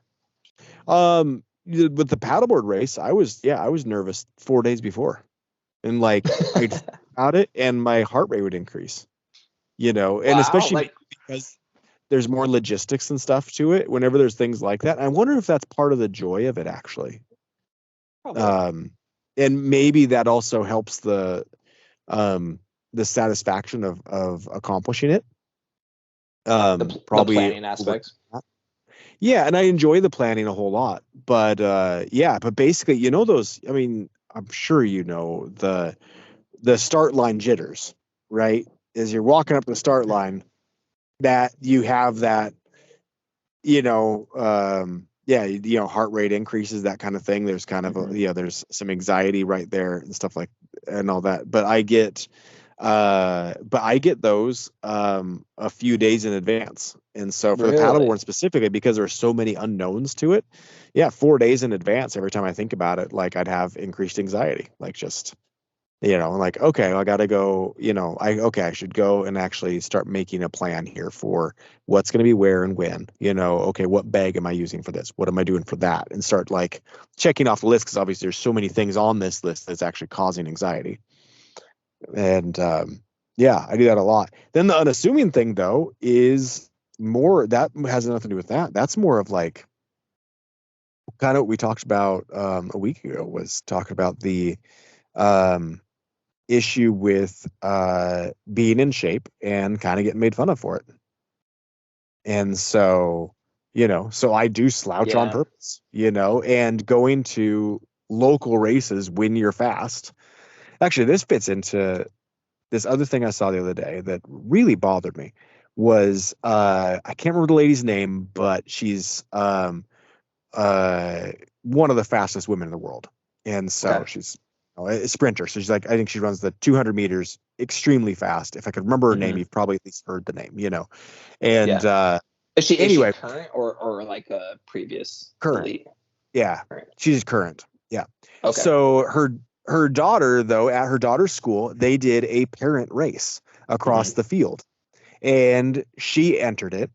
With the paddleboard race, I was nervous 4 days before, and like I'd think about it, and my heart rate would increase. And Wow. especially Like, maybe because there's more logistics and stuff to it. Whenever there's things like that, I wonder if that's part of the joy of it actually. probably. Um, and maybe that also helps um the satisfaction of accomplishing it. The Probably planning over. aspect. Yeah, and I enjoy the planning a whole lot. But yeah, but basically, those, I mean, I'm sure the start line jitters, right? As you're walking up the start line, that you have that, yeah, heart rate increases, that kind of thing. There's kind of Mm-hmm. there's some anxiety right there and stuff like and all that. But I get those a few days in advance. And so for the Really? paddleboard specifically, because there are so many unknowns to it, yeah, 4 days in advance, every time I think about it, like I'd have increased anxiety, like just, like, okay, I gotta go, I should go and actually start making a plan here for what's going to be where and when, okay, what bag am I using for this? What am I doing for that? And start like checking off the list, because obviously there's so many things on this list that's actually causing anxiety. And yeah, I do that a lot. Then the unassuming thing, though, is more that has nothing to do with that. That's more of like kind of what we talked about a week ago, was talking about the um, issue with being in shape and kind of getting made fun of for it. And so, so I do slouch on Yeah. purpose, and going to local races when you're fast. Actually, this fits into this other thing I saw the other day that really bothered me. Was I can't remember the lady's name, but she's one of the fastest women in the world. And so Okay. she's a sprinter. So she's like, I think she runs the 200 meters extremely fast. If I could remember her name, Mm-hmm. you've probably at least heard the name. And Yeah. Is she anyway, current or like a previous current. elite? Yeah, Current. she's current. Yeah. Okay. So her daughter, though, at her daughter's school, they did a parent race across Hmm. the field, and she entered it.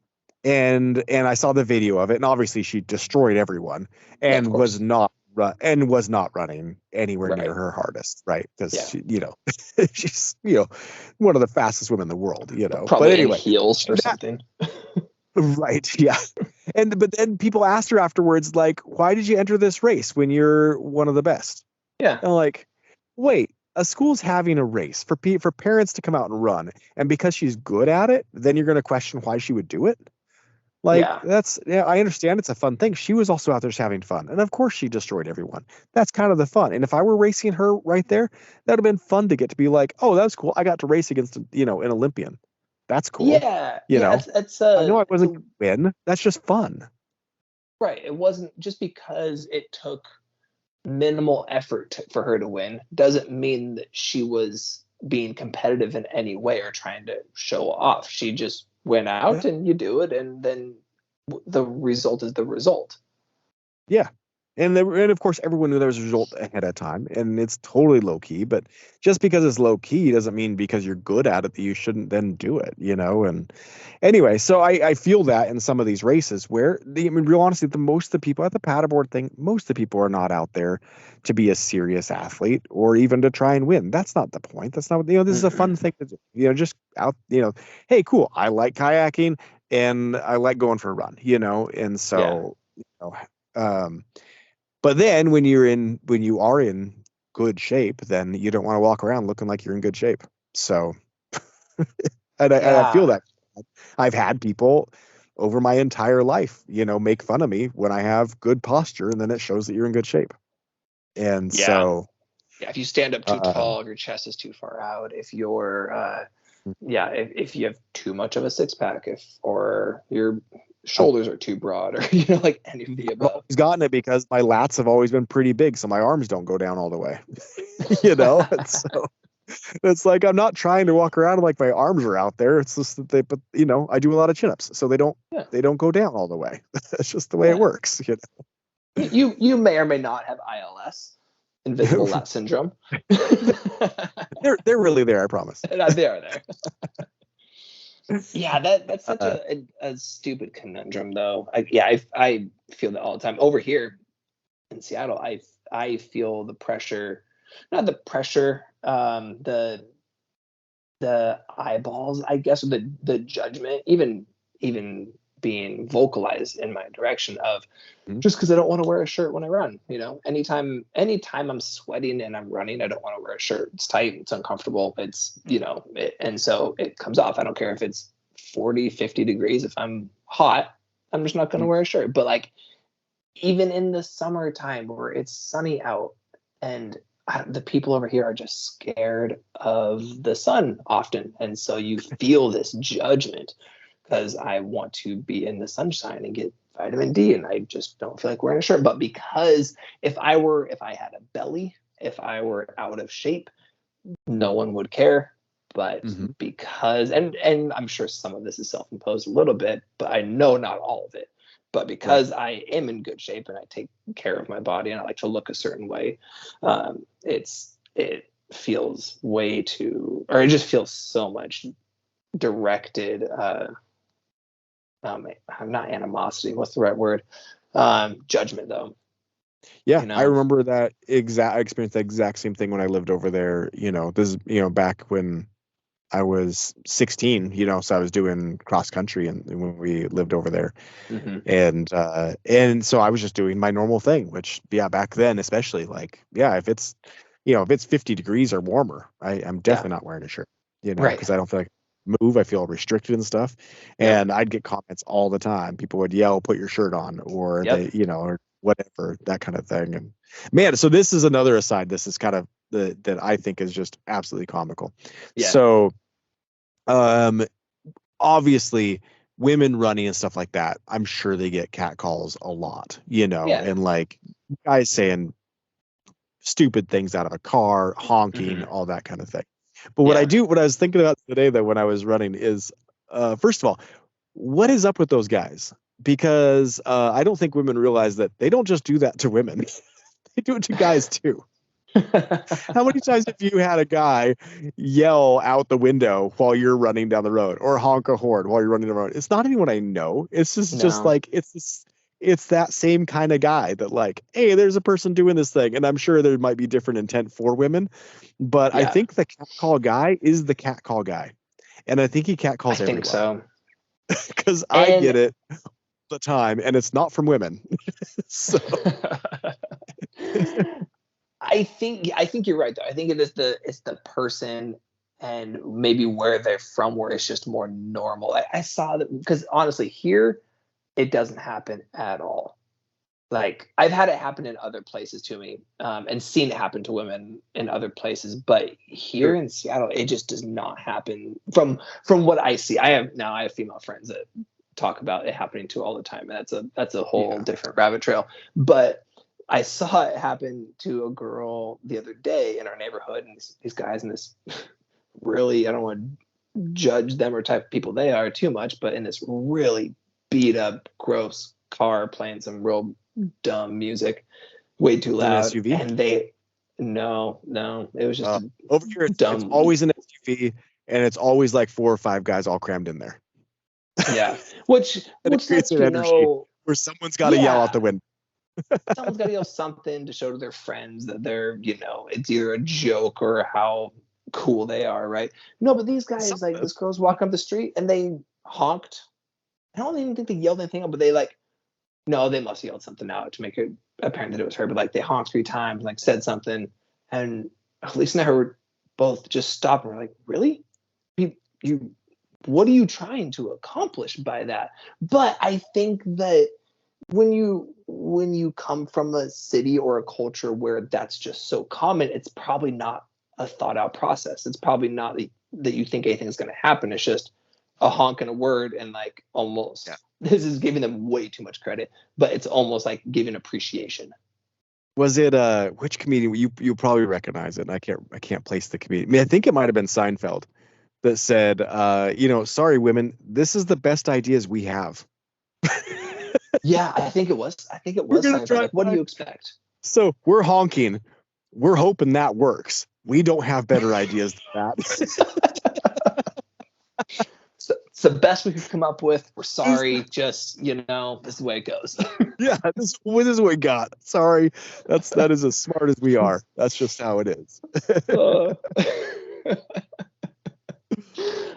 And I saw the video of it, and obviously she destroyed everyone Yeah, of and was course. not running anywhere near Right. her hardest, right? Because Yeah. she, she's one of the fastest women in the world, But Probably in anyway, heels or that something. right, yeah. But then people asked her afterwards, like, why did you enter this race when you're one of the best? Yeah. And I'm like, wait, a school's having a race for parents to come out and run, and because she's good at it, then you're going to question why she would do it? Like, Yeah. that's, yeah, I understand it's a fun thing. She was also out there just having fun, and of course she destroyed everyone. That's kind of the fun. And if I were racing her right there, that'd have been fun to get to be like, oh, that was cool. I got to race against an Olympian. That's cool. Yeah. You Yeah. know, It's I know I it's wasn't a going to win. That's just fun. right. It wasn't just because it took minimal effort for her to win doesn't mean that she was being competitive in any way or trying to show off. She just went Yeah. out and you do it, and then the result is the result. Yeah. And of course everyone knew there was a result ahead of time, and it's totally low key, but just because it's low key doesn't mean because you're good at it that you shouldn't then do it. And anyway, so I feel that in some of these races where I mean, real honestly, the most of the people at the paddleboard thing, most of the people are not out there to be a serious athlete or even to try and win. That's not the point. That's not what, this is a Mm-mm. fun thing to do. Just out, hey, cool. I like kayaking and I like going for a run, and Yeah. so, um, but then when you are in good shape, then you don't want to walk around looking like you're in good shape. So, and I feel Yeah. that I've had people over my entire life, make fun of me when I have good posture, and then it shows that you're in good shape. And Yeah. so, Yeah. If you stand up too um, tall, if your chest is too far out, if you're yeah, if you have too much of a six pack, if or your I've shoulders are too broad, or like any of the I've above. always gotten it because my lats have always been pretty big, so my arms don't go down all the way. And so it's like I'm not trying to walk around like my arms are out there. It's just that but I do a lot of chin-ups, so they don't Yeah. they don't go down all the way. It's just the way it Yeah. works. You may or may know not have ILS, invisible lat syndrome. They're really there, I promise. They are there. Yeah, that's such Uh, a stupid conundrum, though. I feel that all the time over here in Seattle. I feel the pressure, not the pressure, the eyeballs, I guess, or the judgment, even being vocalized in my direction of mhm, just because I don't want to wear a shirt when I run. Anytime I'm sweating and I'm running, I don't want to wear a shirt. It's tight, it's uncomfortable. And so it comes off. I don't care if it's 40, 50 degrees. If I'm hot, I'm just not going to mhm. wear a shirt. But like even in the summertime where it's sunny out and the people over here are just scared of the sun often. And so you feel this judgment because I want to be in the sunshine and get vitamin D, and I just don't feel like wearing a shirt. But because if I had a belly, if I were out of shape, no one would care. But Mhm. because and I'm sure some of this is self-imposed a little bit, but I know not all of it. But Right. because I am in good shape and I take care of my body and I like to look a certain way, it feels way too, or it just feels so much directed. I'm not animosity. What's the right word? Judgment, though. Yeah, You I know. remember that exact. I experienced the exact same thing when I lived over there. This is back when I was 16. So I was doing cross country, and when we lived over there, Hmm. and so I was just doing my normal thing, which, yeah, back then especially, like, yeah, if it's 50 degrees or warmer, I'm Yeah. definitely not wearing a shirt, Right. because I don't feel like move. I feel restricted and stuff, Yep. and I'd get comments all the time. People would yell, "Put your shirt on," or Yep. or whatever, that kind of thing. And man, so this is another aside. This is kind of that I think is just absolutely comical. Yeah. So, um, obviously women running and stuff like that, I'm sure they get catcalls a lot, Yeah. and like guys saying stupid things out of a car, honking, Hmm. all that kind of thing. But Yeah. what I was thinking about today, though, when I was running is, first of all, what is up with those guys? Because I don't think women realize that they don't just do that to women. They do it to guys too. How many times have you had a guy yell out the window while you're running down the road, or honk a horn while you're running down the road? It's not anyone I know. It's just No, like it's that same kind of guy that like, hey, there's a person doing this thing, and I'm sure there might be different intent for women, but I yeah, think the cat call guy is the cat call guy, and I think he cat I calls think everyone so. because I And get it all the time, and it's not from women. So I think you're right though. I think it's the person and maybe where they're from where it's just more normal. I saw that because honestly here it doesn't happen at all. Like I've had it happen in other places to me, and seen it happen to women in other places, but here sure. in Seattle, it just does not happen from what I see. I have female friends that talk about it happening to all the time, and that's a whole Yeah. different rabbit trail. But I saw it happen to a girl the other day in our neighborhood, and these guys in this really, I don't want to judge them or type of people they are too much, but in this really beat up, gross car playing some real dumb music, way too An loud, SUV. and they no, it was just Uh, a Over here, it's dumb, always an SUV, and it's always like 4 or 5 guys all crammed in there. yeah, which And it which creates lets an you energy know, where someone's got to yell out yeah, the window. someone's got to yell something to show to their friends that they're, it's either a joke or how cool they are, right? No, but these guys, like Something. this girl's walking up the street and they honked. I don't even think they yelled anything out, but they like, no, they must have yelled something out to make it apparent that it was her. But like they honked 3 times, like said something, and Lisa and I were both just stopped and we're like, really? You what are you trying to accomplish by that? But I think that when you come from a city or a culture where that's just so common, it's probably not a thought out process. It's probably not that you think anything's going to happen. It's just a honk and a word, and like Yeah. almost this is giving them way too much credit, but it's almost like giving appreciation. Was it which comedian you probably recognize it? And I can't place the comedian. I mean, I think it might have been Seinfeld that said, sorry women, this is the best ideas we have. Yeah, I think it was We're gonna Seinfeld. drive Like, what do by. you expect? So we're honking. We're hoping that works. We don't have better ideas than that. It's the best we could come up with. We're This- sorry. Just, this is the way it goes. yeah, this is what we got. Sorry, that is as smart as we are. That's just how it is. uh,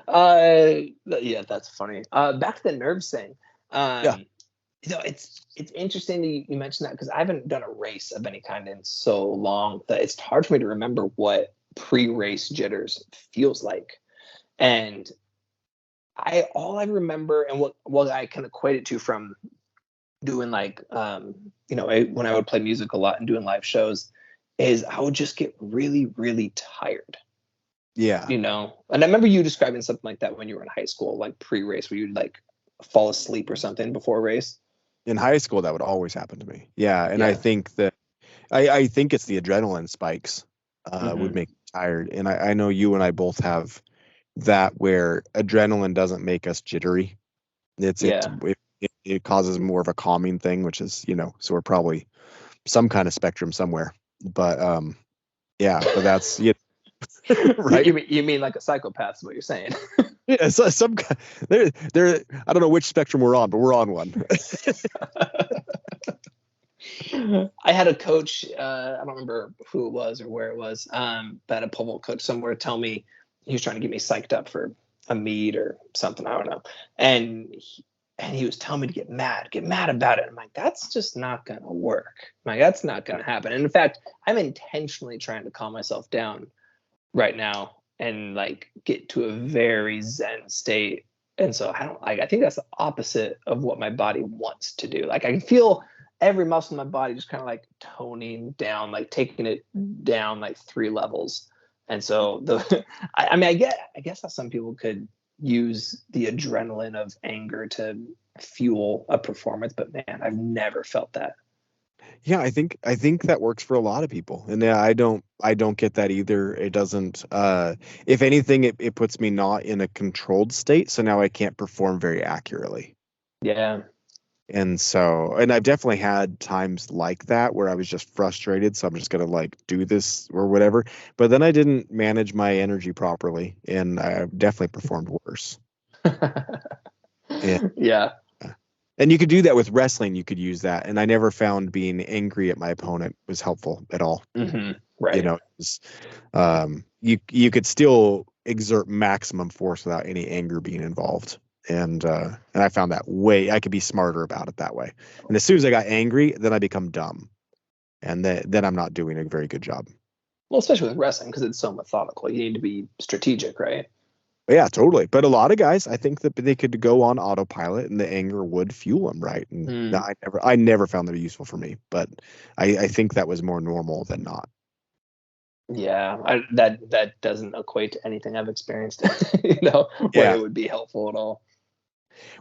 uh, yeah, that's funny. Back to the nerves thing. Yeah. Um, it's interesting that you mentioned that because I haven't done a race of any kind in so long that it's hard for me to remember what pre-race jitters feels like. And all I remember and what I can equate it to from doing like when I would play music a lot and doing live shows is I would just get really, really tired. Yeah. And I remember you describing something like that when you were in high school, like pre-race, where you'd like fall asleep or something before a race. In high school, that would always happen to me. Yeah, and I Yeah. think that I think it's the adrenaline spikes would Hmm. make me tired, and I know you and I both have that where adrenaline doesn't make us jittery. Yeah. It causes more of a calming thing, which is so we're probably some kind of spectrum somewhere. But yeah, but that's right. You mean like a psychopath is what you're saying. Yeah, so there. I don't know which spectrum we're on, but we're on one. I had a coach, I don't remember who it was or where it was, but a pole vault coach somewhere tell me he was trying to get me psyched up for a meet or something. I don't know. And he was telling me to get mad about it. I'm like, that's just not going to work. I'm like, that's not going to happen. And in fact, I'm intentionally trying to calm myself down right now and like get to a very zen state. And so I think that's the opposite of what my body wants to do. Like I can feel every muscle in my body just kind of like toning down, like taking it down like 3 levels. And so I guess how some people could use the adrenaline of anger to fuel a performance, but man, I've never felt that. Yeah, I think that works for a lot of people. And yeah, I don't get that either. It doesn't if anything it puts me not in a controlled state, so now I can't perform very accurately. Yeah. And so, and I've definitely had times like that where I was just frustrated, so I'm just gonna like do this or whatever. But then I didn't manage my energy properly, and I definitely performed worse. And Yeah. and you could do that with wrestling. You could use that, and I never found being angry at my opponent was helpful at all. You Right. know, you could still exert maximum force without any anger being involved. And I found that way I could be smarter about it that way. And as soon as I got angry, then I become dumb, and then I'm not doing a very good job. Well, especially with wrestling because it's so methodical. You need to be strategic, right? But yeah, totally. But a lot of guys, I think that they could go on autopilot, and the anger would fuel them, right? And no, Mm. I never found that useful for me. But I think that was more normal than not. Yeah, that doesn't equate to anything I've experienced, you know, where Yeah. it would be helpful at all.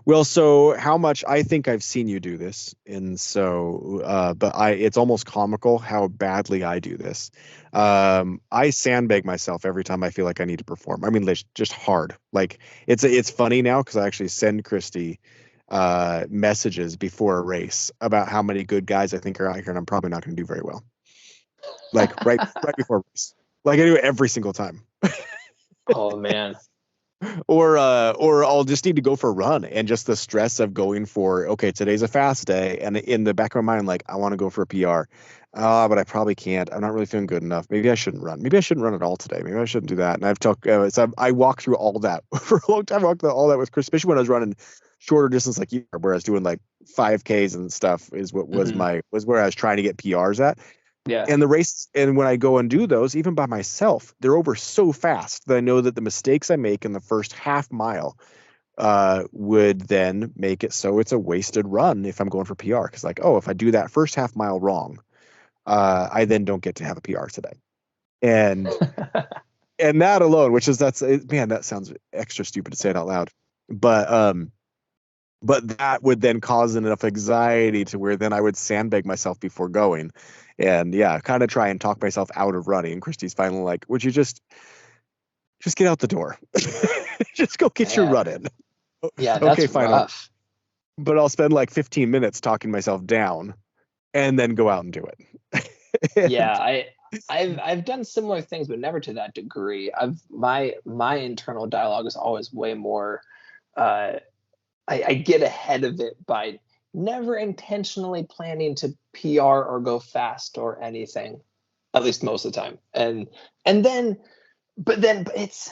Well, so how much I think I've seen you do this, and so, but it's almost comical how badly I do this. I sandbag myself every time I feel like I need to perform. I mean, just hard. Like it's funny now because I actually send Christy messages before a race about how many good guys I think are out here, and I'm probably not going to do very well. Like right before a race. Like I do it every single time. Oh man. Or I'll just need to go for a run, and just the stress of going for, okay, today's a fast day, and in the back of my mind, like, I want to go for a PR. But I probably can't. I'm not really feeling good enough. Maybe I shouldn't run. Maybe I shouldn't run at all today. Maybe I shouldn't do that. And I've talked, so I walked through all that for a long time. I walked through all that with Chris, especially when I was running shorter distance, like you, where I was doing like 5Ks and stuff, is what was Hmm. was where I was trying to get PRs at. Yeah. And the race, and when I go and do those, even by myself, they're over so fast that I know that the mistakes I make in the first half mile would then make it so it's a wasted run if I'm going for PR. Because like, oh, if I do that first half mile wrong, I then don't get to have a PR today. And and that alone, which is man, that sounds extra stupid to say it out loud, but that would then cause enough anxiety to where then I would sandbag myself before going. And yeah, kind of try and talk myself out of running. And Christy's finally like, would you just get out the door? Just go get your Man. run in. Yeah, Okay, that's fine. rough. But I'll spend like 15 minutes talking myself down and then go out and do it. Yeah, And I've done similar things, but never to that degree. I've my internal dialogue is always way more. Uh, I get ahead of it by never intentionally planning to PR or go fast or anything, at least most of the time. And then, but it's,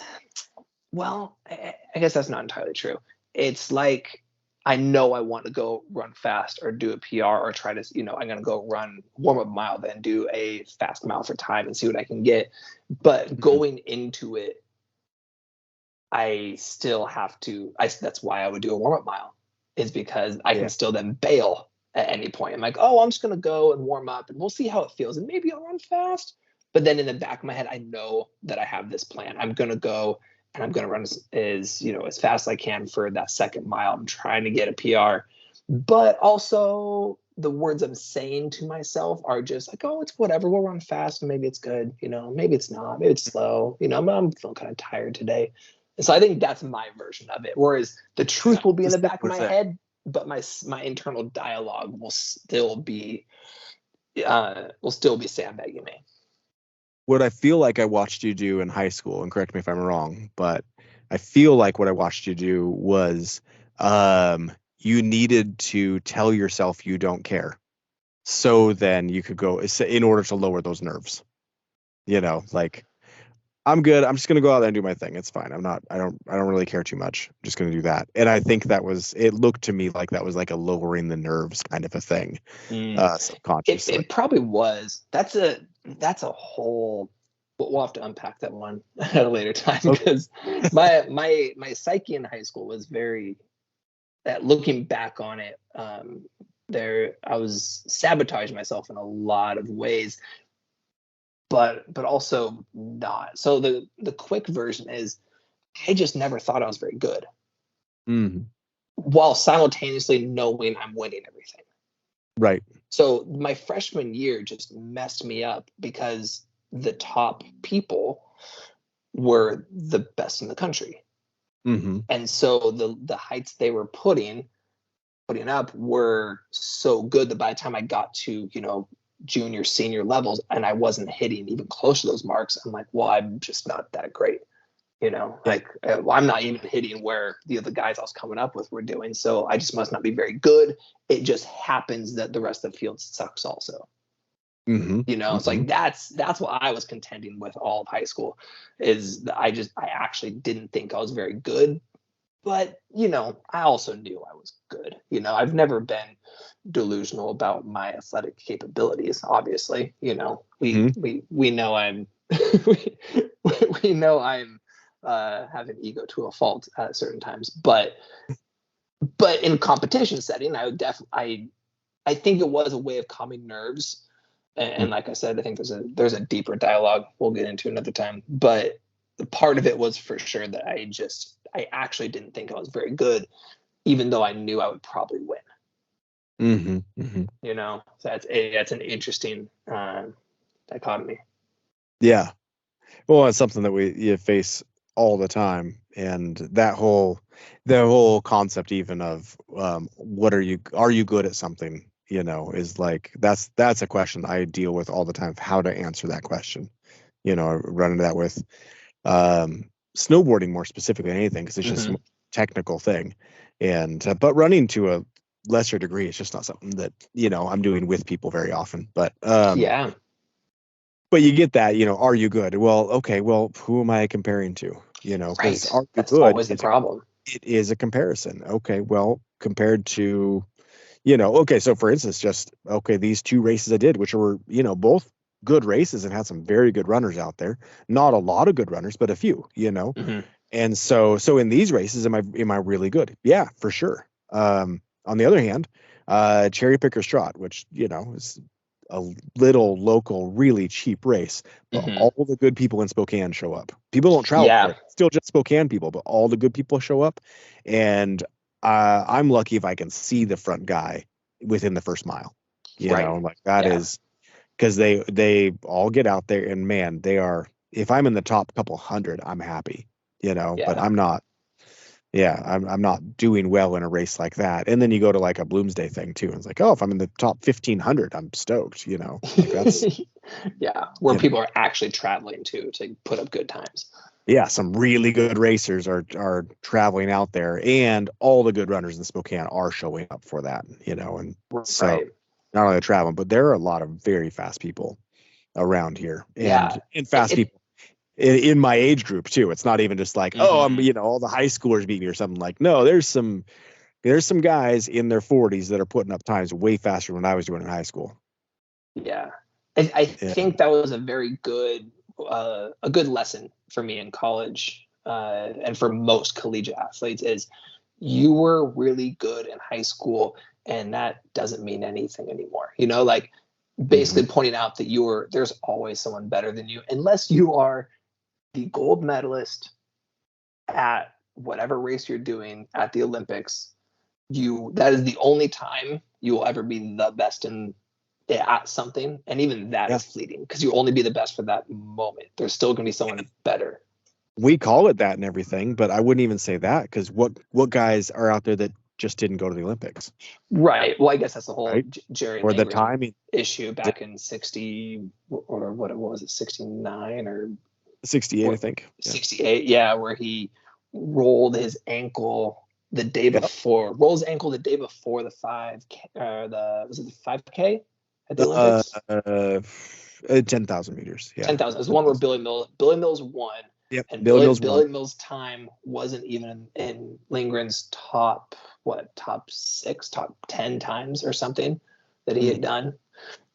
well, I guess that's not entirely true. It's like I know I want to go run fast or do a PR or try to, I'm going to go run warm up mile, then do a fast mile for time and see what I can get. But going into it, I still have to. That's why I would do a warm up mile, is because I yeah, can still then bail at any point. I'm like, oh, I'm just gonna go and warm up, and we'll see how it feels, and maybe I'll run fast. But then in the back of my head, I know that I have this plan. I'm gonna go and I'm gonna run as fast as I can for that second mile. I'm trying to get a PR, but also the words I'm saying to myself are just like, oh, it's whatever. We'll run fast, and maybe it's good. Maybe it's not. Maybe it's slow. I'm feeling kind of tired today. And so I think that's my version of it. Whereas the truth will be in the back of my head, but my internal dialogue will still be sandbagging me. what I feel like I watched you do in high school, and correct me if I'm wrong, but I feel like what I watched you do was you needed to tell yourself you don't care. So then you could go in order to lower those nerves. Like, I'm good. I'm just gonna go out there and do my thing. It's fine. I don't really care too much. I'm just gonna do that. And I think it looked to me like that was like a lowering the nerves kind of a thing, Mm. subconsciously. It probably was. That's a whole. But we'll have to unpack that one at a later time Okay. because my psyche in high school was very. Looking back on it, there I was sabotaging myself in a lot of ways, but also not. So the quick version is I just never thought I was very good, Mhm. while simultaneously knowing I'm winning everything. Right. So my freshman year just messed me up because the top people were the best in the country. Hmm. And so the heights they were putting, putting up were so good that by the time I got to, junior, senior levels, and I wasn't hitting even close to those marks, I'm like, well, I'm just not that great. Yeah. I'm not even hitting where the other guys I was coming up with were doing. So I just must not be very good. It just happens that the rest of the field sucks also. Mm-hmm. It's like that's what I was contending with all of high school, is that I actually didn't think I was very good. But, I also knew I was good. I've never been delusional about my athletic capabilities, obviously. We know I'm we know I'm have an ego to a fault at certain times. But in competition setting, I would definitely I think it was a way of calming nerves. And like I said, I think there's a deeper dialogue we'll get into another time. But part of it was for sure that I actually didn't think I was very good, even though I knew I would probably win. Mm-hmm. Mm-hmm. So that's an interesting dichotomy. Yeah. Well, it's something that you face all the time, and the whole concept even of what are you good at something, is like that's a question I deal with all the time, how to answer that question. I run into that with snowboarding more specifically than anything, because it's just a technical thing, and but running to a lesser degree, it's just not something that I'm doing with people very often. But Yeah. But you get that, are you good? Well, okay, well, who am I comparing to? Because Right. are you That's good? always the problem. It is a comparison. Okay, well, compared to, okay, so for instance, these two races I did, which were, both good races and had some very good runners out there. Not a lot of good runners, but a few, And so in these races, am I really good? Yeah, for sure. On the other hand, Cherry Picker's Trot, which, is a little local, really cheap race, but all the good people in Spokane show up. People don't travel for it. Still just Spokane people, but all the good people show up. And I'm lucky if I can see the front guy within the first mile. Like that is because they all get out there, and man, they are. If I'm in the top couple hundred, I'm happy. But I'm not. Yeah, I'm not doing well in a race like that. And then you go to like a Bloomsday thing too, and it's like, oh, if I'm in the top 1,500, I'm stoked. Like that's where people are actually traveling to put up good times. Yeah, some really good racers are traveling out there, and all the good runners in Spokane are showing up for that. And so not only traveling, but there are a lot of very fast people around here, and fast people in my age group too. It's not even just like, oh, I'm all the high schoolers beat me or something. Like, no, there's some guys in their 40s that are putting up times way faster than I was doing in high school. Yeah, I think that was a very good a good lesson for me in college, and for most collegiate athletes, is you were really good in high school, and that doesn't mean anything anymore. Like basically pointing out that there's always someone better than you, unless you are the gold medalist at whatever race you're doing at the Olympics. That is the only time you will ever be the best at something, and even that is fleeting, because you only be the best for that moment. There's still going to be someone better. We call it that and everything, but I wouldn't even say that, because what guys are out there that just didn't go to the Olympics? Right. Well, I guess that's the whole Jerry or the Langren timing issue back in 60, or what it was, 69 or 68, I think. 68. Yeah, where he rolled his ankle the day before. Rolled his ankle the day before the 5K, was it the 5K at the Olympics? 10,000 meters. Yeah. 10,000. It was the one where Billy Mills won. Yep. And Billy Mills' time wasn't even in Lindgren's top 6, top 10 times or something that he had done.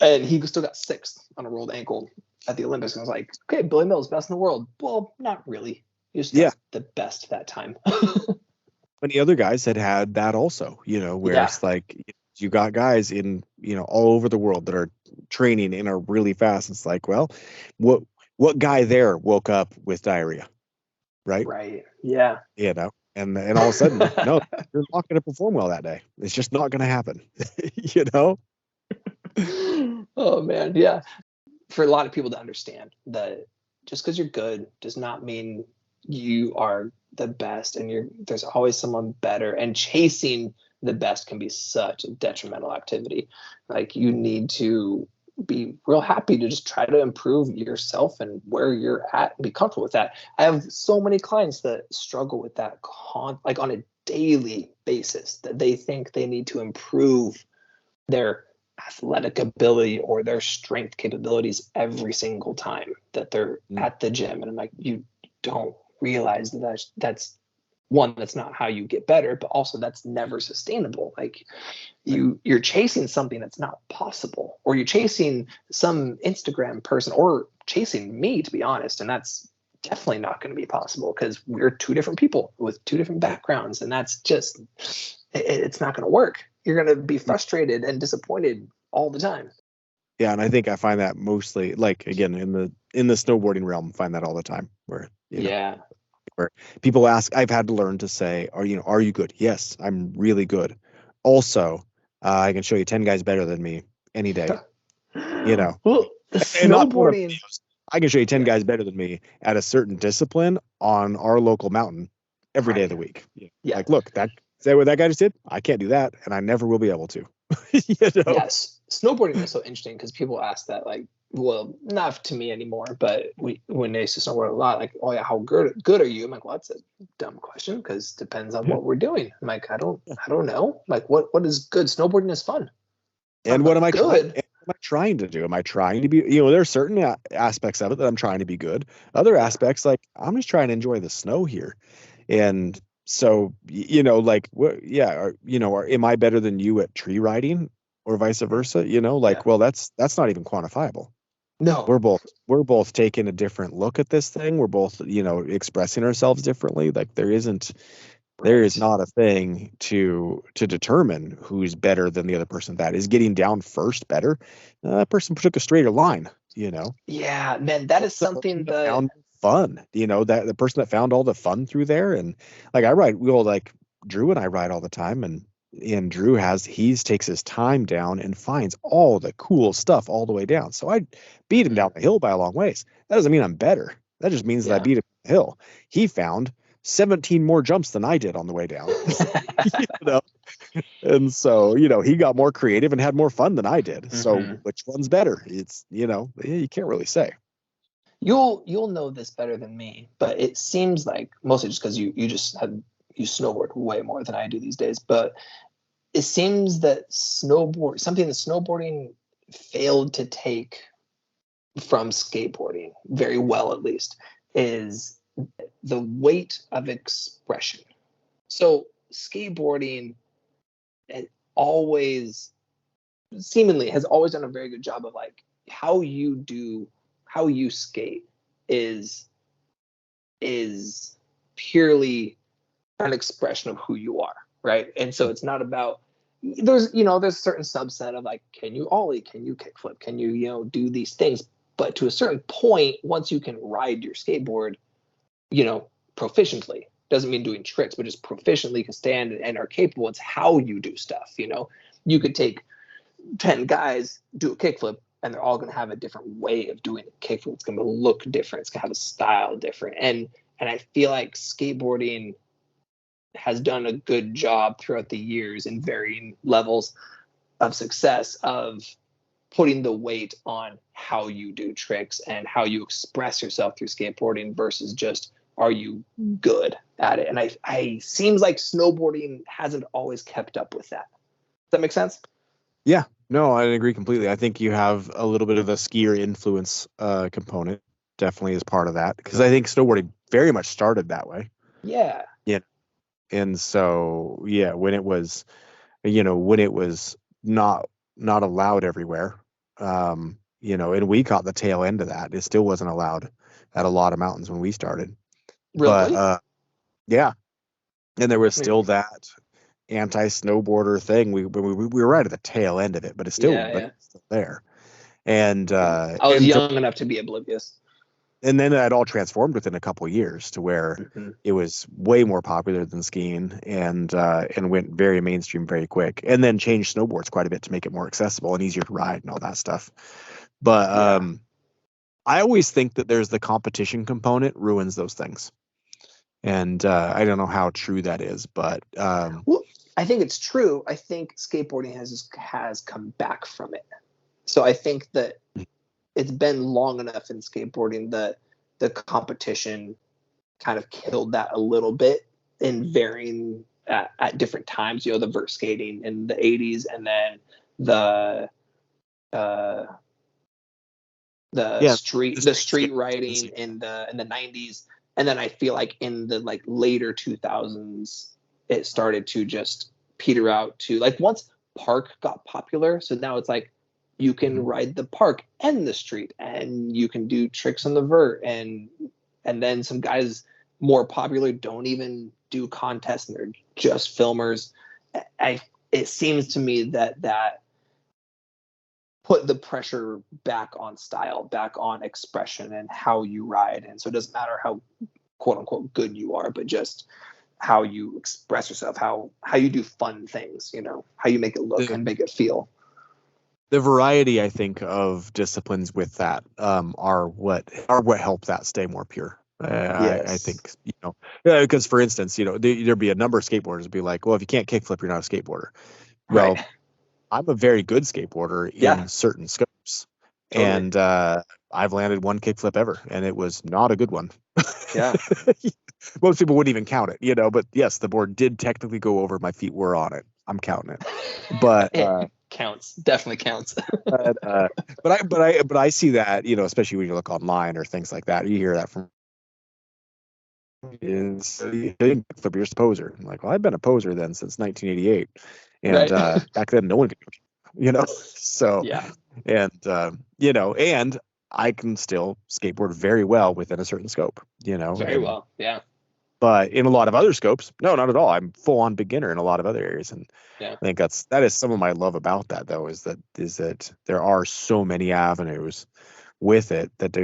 And he still got 6th on a rolled ankle at the Olympics. And I was like, okay, Billy Mills, best in the world. Well, not really. He was the best that time. Many other guys had that also, where it's like you got guys in, all over the world that are training and are really fast. It's like, well, what guy there woke up with diarrhea? Right. Right. Yeah. And all of a sudden, no, you're not going to perform well that day. It's just not going to happen. Oh man. Yeah. For a lot of people to understand that just because you're good does not mean you are the best, and there's always someone better, and chasing the best can be such a detrimental activity. Like, you need to be real happy to just try to improve yourself and where you're at and be comfortable with that. I have so many clients that struggle with that like on a daily basis, that they think they need to improve their athletic ability or their strength capabilities every single time that they're at the gym. And I'm like, you don't realize that that's one, that's not how you get better, but also that's never sustainable. Like, you're chasing something that's not possible, or you're chasing some Instagram person, or chasing me, to be honest, and that's definitely not going to be possible, because we're two different people with two different backgrounds, and that's just, it's not going to work. You're going to be frustrated and disappointed all the time. Yeah, and I think I find that mostly, like, again, in the snowboarding realm, find that all the time, where where people ask, I've had to learn to say, are you good? Yes, I'm really good. Also, I can show you 10 guys better than me any day. Well, the and not snowboarding, I can show you 10 guys better than me at a certain discipline on our local mountain every day of the week. Like, look, say what that guy just did. I can't do that, and I never will be able to. Yes, snowboarding is so interesting, because people ask that, like, well, not to me anymore, but when they used to snowboard a lot, like, oh yeah, how good are you? I'm like, well, that's a dumb question, because depends on what we're doing. I'm like, I don't know. Like, what is good? Snowboarding is fun. And what am I trying to do? Am I trying to be, there's certain aspects of it that I'm trying to be good. Other aspects, like, I'm just trying to enjoy the snow here. And so, like, am I better than you at tree riding, or vice versa? Well, that's not even quantifiable. No, we're both taking a different look at this thing. We're both, expressing ourselves differently. Like, there is not a thing to determine who's better than the other person. That is getting down first better. That person took a straighter line, Yeah, man, that is something that found fun. That the person that found all the fun through there. And like, like Drew and I ride all the time, and Drew takes his time down and finds all the cool stuff all the way down. So I beat him down the hill by a long ways. That doesn't mean I'm better. That just means that I beat him down the hill. He found 17 more jumps than I did on the way down. And so, he got more creative and had more fun than I did. So which one's better? It's, you can't really say. You'll know this better than me, but it seems like, mostly just because you snowboard way more than I do these days, but it seems that snowboarding failed to take from skateboarding very well, at least, is the weight of expression. So skateboarding seemingly has always done a very good job of, like, how you skate is purely an expression of who you are, right? And so it's not about, there's a certain subset of, like, can you ollie, can you kickflip, can you do these things, but to a certain point, once you can ride your skateboard proficiently, doesn't mean doing tricks, but just proficiently can stand and are capable. It's how you do stuff. You could take 10 guys, do a kickflip, and they're all going to have a different way of doing a kickflip. It's going to look different. It's going to have a style different. And I feel like skateboarding has done a good job throughout the years in varying levels of success of putting the weight on how you do tricks and how you express yourself through skateboarding versus just, are you good at it? And I seems like snowboarding hasn't always kept up with that. Does that make sense? Yeah, no, I agree completely. I think you have a little bit of the skier influence component, definitely is part of that, because I think snowboarding very much started that way. Yeah. And so, when it was not allowed everywhere, and we caught the tail end of that. It still wasn't allowed at a lot of mountains when we started. Really? But yeah, and there was still that anti-snowboarder thing. We were right at the tail end of it, but it's still, it's still there. And I was young enough to be oblivious. And then that all transformed within a couple of years to where it was way more popular than skiing, and went very mainstream very quick, and then changed snowboards quite a bit to make it more accessible and easier to ride and all that stuff. But I always think that there's the competition component ruins those things. And I don't know how true that is, but well, I think it's true. I think skateboarding has come back from it. So I think that it's been long enough in skateboarding that the competition kind of killed that a little bit in varying at different times. You know, the vert skating in the 80s, and then the uh, street riding in the 90s, and then I feel like in the like later 2000s it started to just peter out to like once park got popular. So now it's like you can ride the park and the street, and you can do tricks on the vert, and then some guys more popular don't even do contests and they're just filmers. It seems to me that put the pressure back on style, back on expression and how you ride. And so it doesn't matter how quote unquote good you are, but just how you express yourself, how you do fun things, you know, how you make it look and make it feel. The variety, I think, of disciplines with that are what help that stay more pure. Yes. I think, you know, because for instance, you know, there'd be a number of skateboarders be like, well, if you can't kickflip, you're not a skateboarder. Well, Right. I'm a very good skateboarder in certain scopes. Totally. And I've landed one kickflip ever, and it was not a good one. Yeah. Most people wouldn't even count it, you know, but yes, the board did technically go over. My feet were on it. I'm counting it. But it counts. Definitely counts. but I see that, you know, especially when you look online or things like that. You hear that from is flip, you're just a poser. I'm like, well, I've been a poser then since 1988, and right. back then no one could, you know. So yeah, and you know, and I can still skateboard very well within a certain scope, you know. very well. Yeah. But in a lot of other scopes, no, not at all. I'm full on beginner in a lot of other areas, and Yeah. I think that is some of my love about that, though, is that there are so many avenues with it that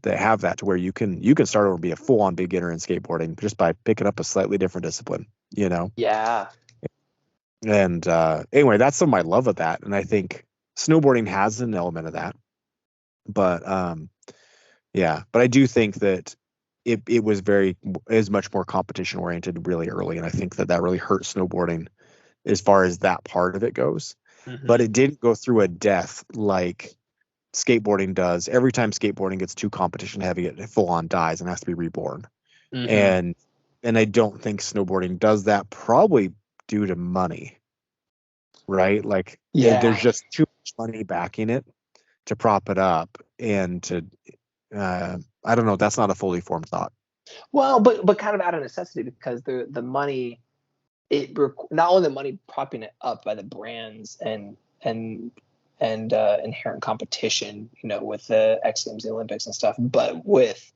have that to where you can start over and be a full on beginner in skateboarding just by picking up a slightly different discipline, you know. Yeah. And anyway, that's some of my love of that, and I think snowboarding has an element of that, but yeah, but I do think that it was much more competition oriented really early, and I think that really hurt snowboarding as far as that part of it goes. But it didn't go through a death like skateboarding does. Every time skateboarding gets too competition heavy, it full on dies and has to be reborn. And I don't think snowboarding does that, probably due to money, right? Like there's just too much money backing it to prop it up, and to I don't know, that's not a fully formed thought. Well, but kind of out of necessity, because the money, not only the money propping it up by the brands and inherent competition, you know, with the X Games, the Olympics and stuff, but with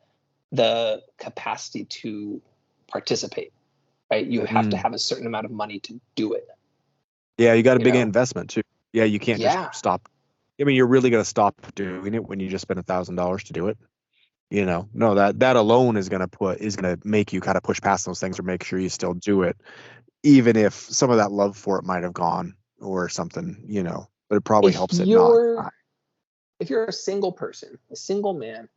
the capacity to participate, right? You have to have a certain amount of money to do it. Yeah, you got a big investment too. Yeah, you can't just stop. I mean, you're really going to stop doing it when you just spend $1,000 to do it. You know, no, that alone is going to make you kind of push past those things, or make sure you still do it, even if some of that love for it might have gone or something, you know. But it probably helps it not. If you're a single person, a single man,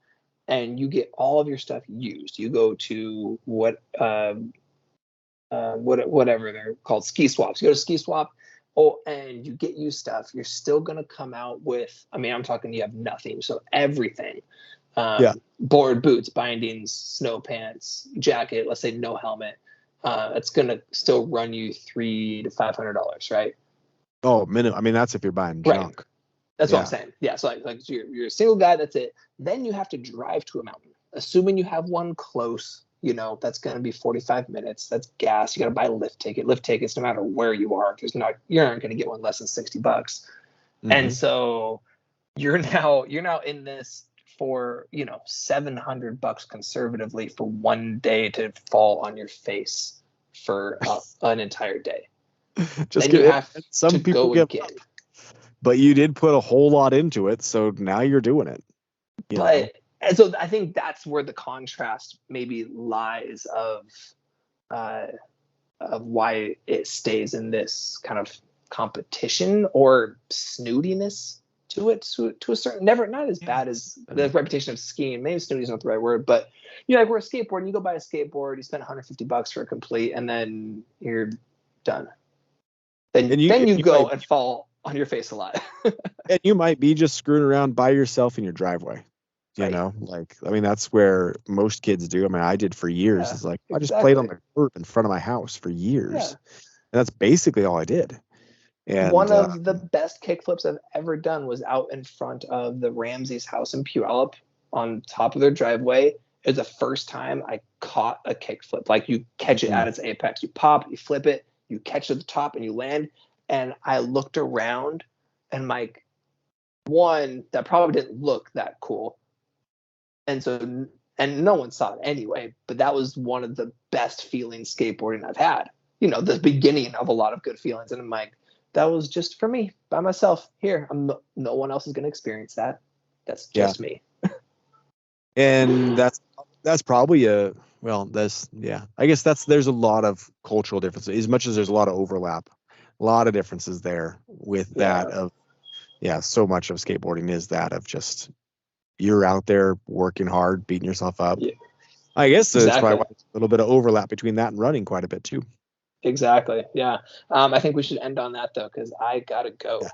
and you get all of your stuff used, you go to whatever they're called, ski swaps. You go to ski swap, and you get used stuff. You're still gonna come out with, I mean, I'm talking, you have nothing, so everything. Board, boots, bindings, snow pants, jacket, let's say no helmet, it's gonna still run you $300 to $500, right? Oh, minimum. I mean, that's if you're buying junk. Right. That's what I'm saying. Yeah, so like you're a single guy, that's it. Then you have to drive to a mountain, assuming you have one close, you know, that's going to be 45 minutes. That's gas. You got to buy a lift ticket. Lift tickets, no matter where you are, you're not going to get one less than $60. And so you're now in this for, you know, $700 conservatively for one day to fall on your face for an entire day. Just then you have some to people go give again. up, but you did put a whole lot into it, so now you're doing it. And so I think that's where the contrast maybe lies of why it stays in this kind of competition or snootiness to it, to a certain, not as bad as the reputation of skiing. Maybe snooty is not the right word, but you know, like we're skateboarding, you go buy a skateboard, you spend $150 for a complete, and then you're done. then And you you go might, and fall on your face a lot. and you might be just screwing around by yourself in your driveway. You Right. know, like, I mean, that's where most kids do. I mean, I did for years. Yeah, It's like, I just played on exactly. the curb in front of my house for years. Yeah. And that's basically all I did. And One of the best kickflips I've ever done was out in front of the Ramsey's house in Puyallup on top of their driveway. It was the first time I caught a kickflip. Like, you catch it mm, at its apex, you pop, you flip it, you catch it at the top, and you land. And I looked around, and like, one, that probably didn't look that cool. And so, and no one saw it anyway, but that was one of the best feelings skateboarding I've had. You know, the beginning of a lot of good feelings. And I'm like, that was just for me by myself. Here, no one else is going to experience that. That's yeah. just me. And that's probably well, that's, yeah, I guess there's a lot of cultural differences, as much as there's a lot of overlap, a lot of differences there with that Yeah. of, yeah, so much of skateboarding is that of just, you're out there working hard, beating yourself up. Yeah. I guess that's probably Exactly. why there's a little bit of overlap between that and running quite a bit too. Exactly. Yeah. I think we should end on that though, because I gotta go. Yeah.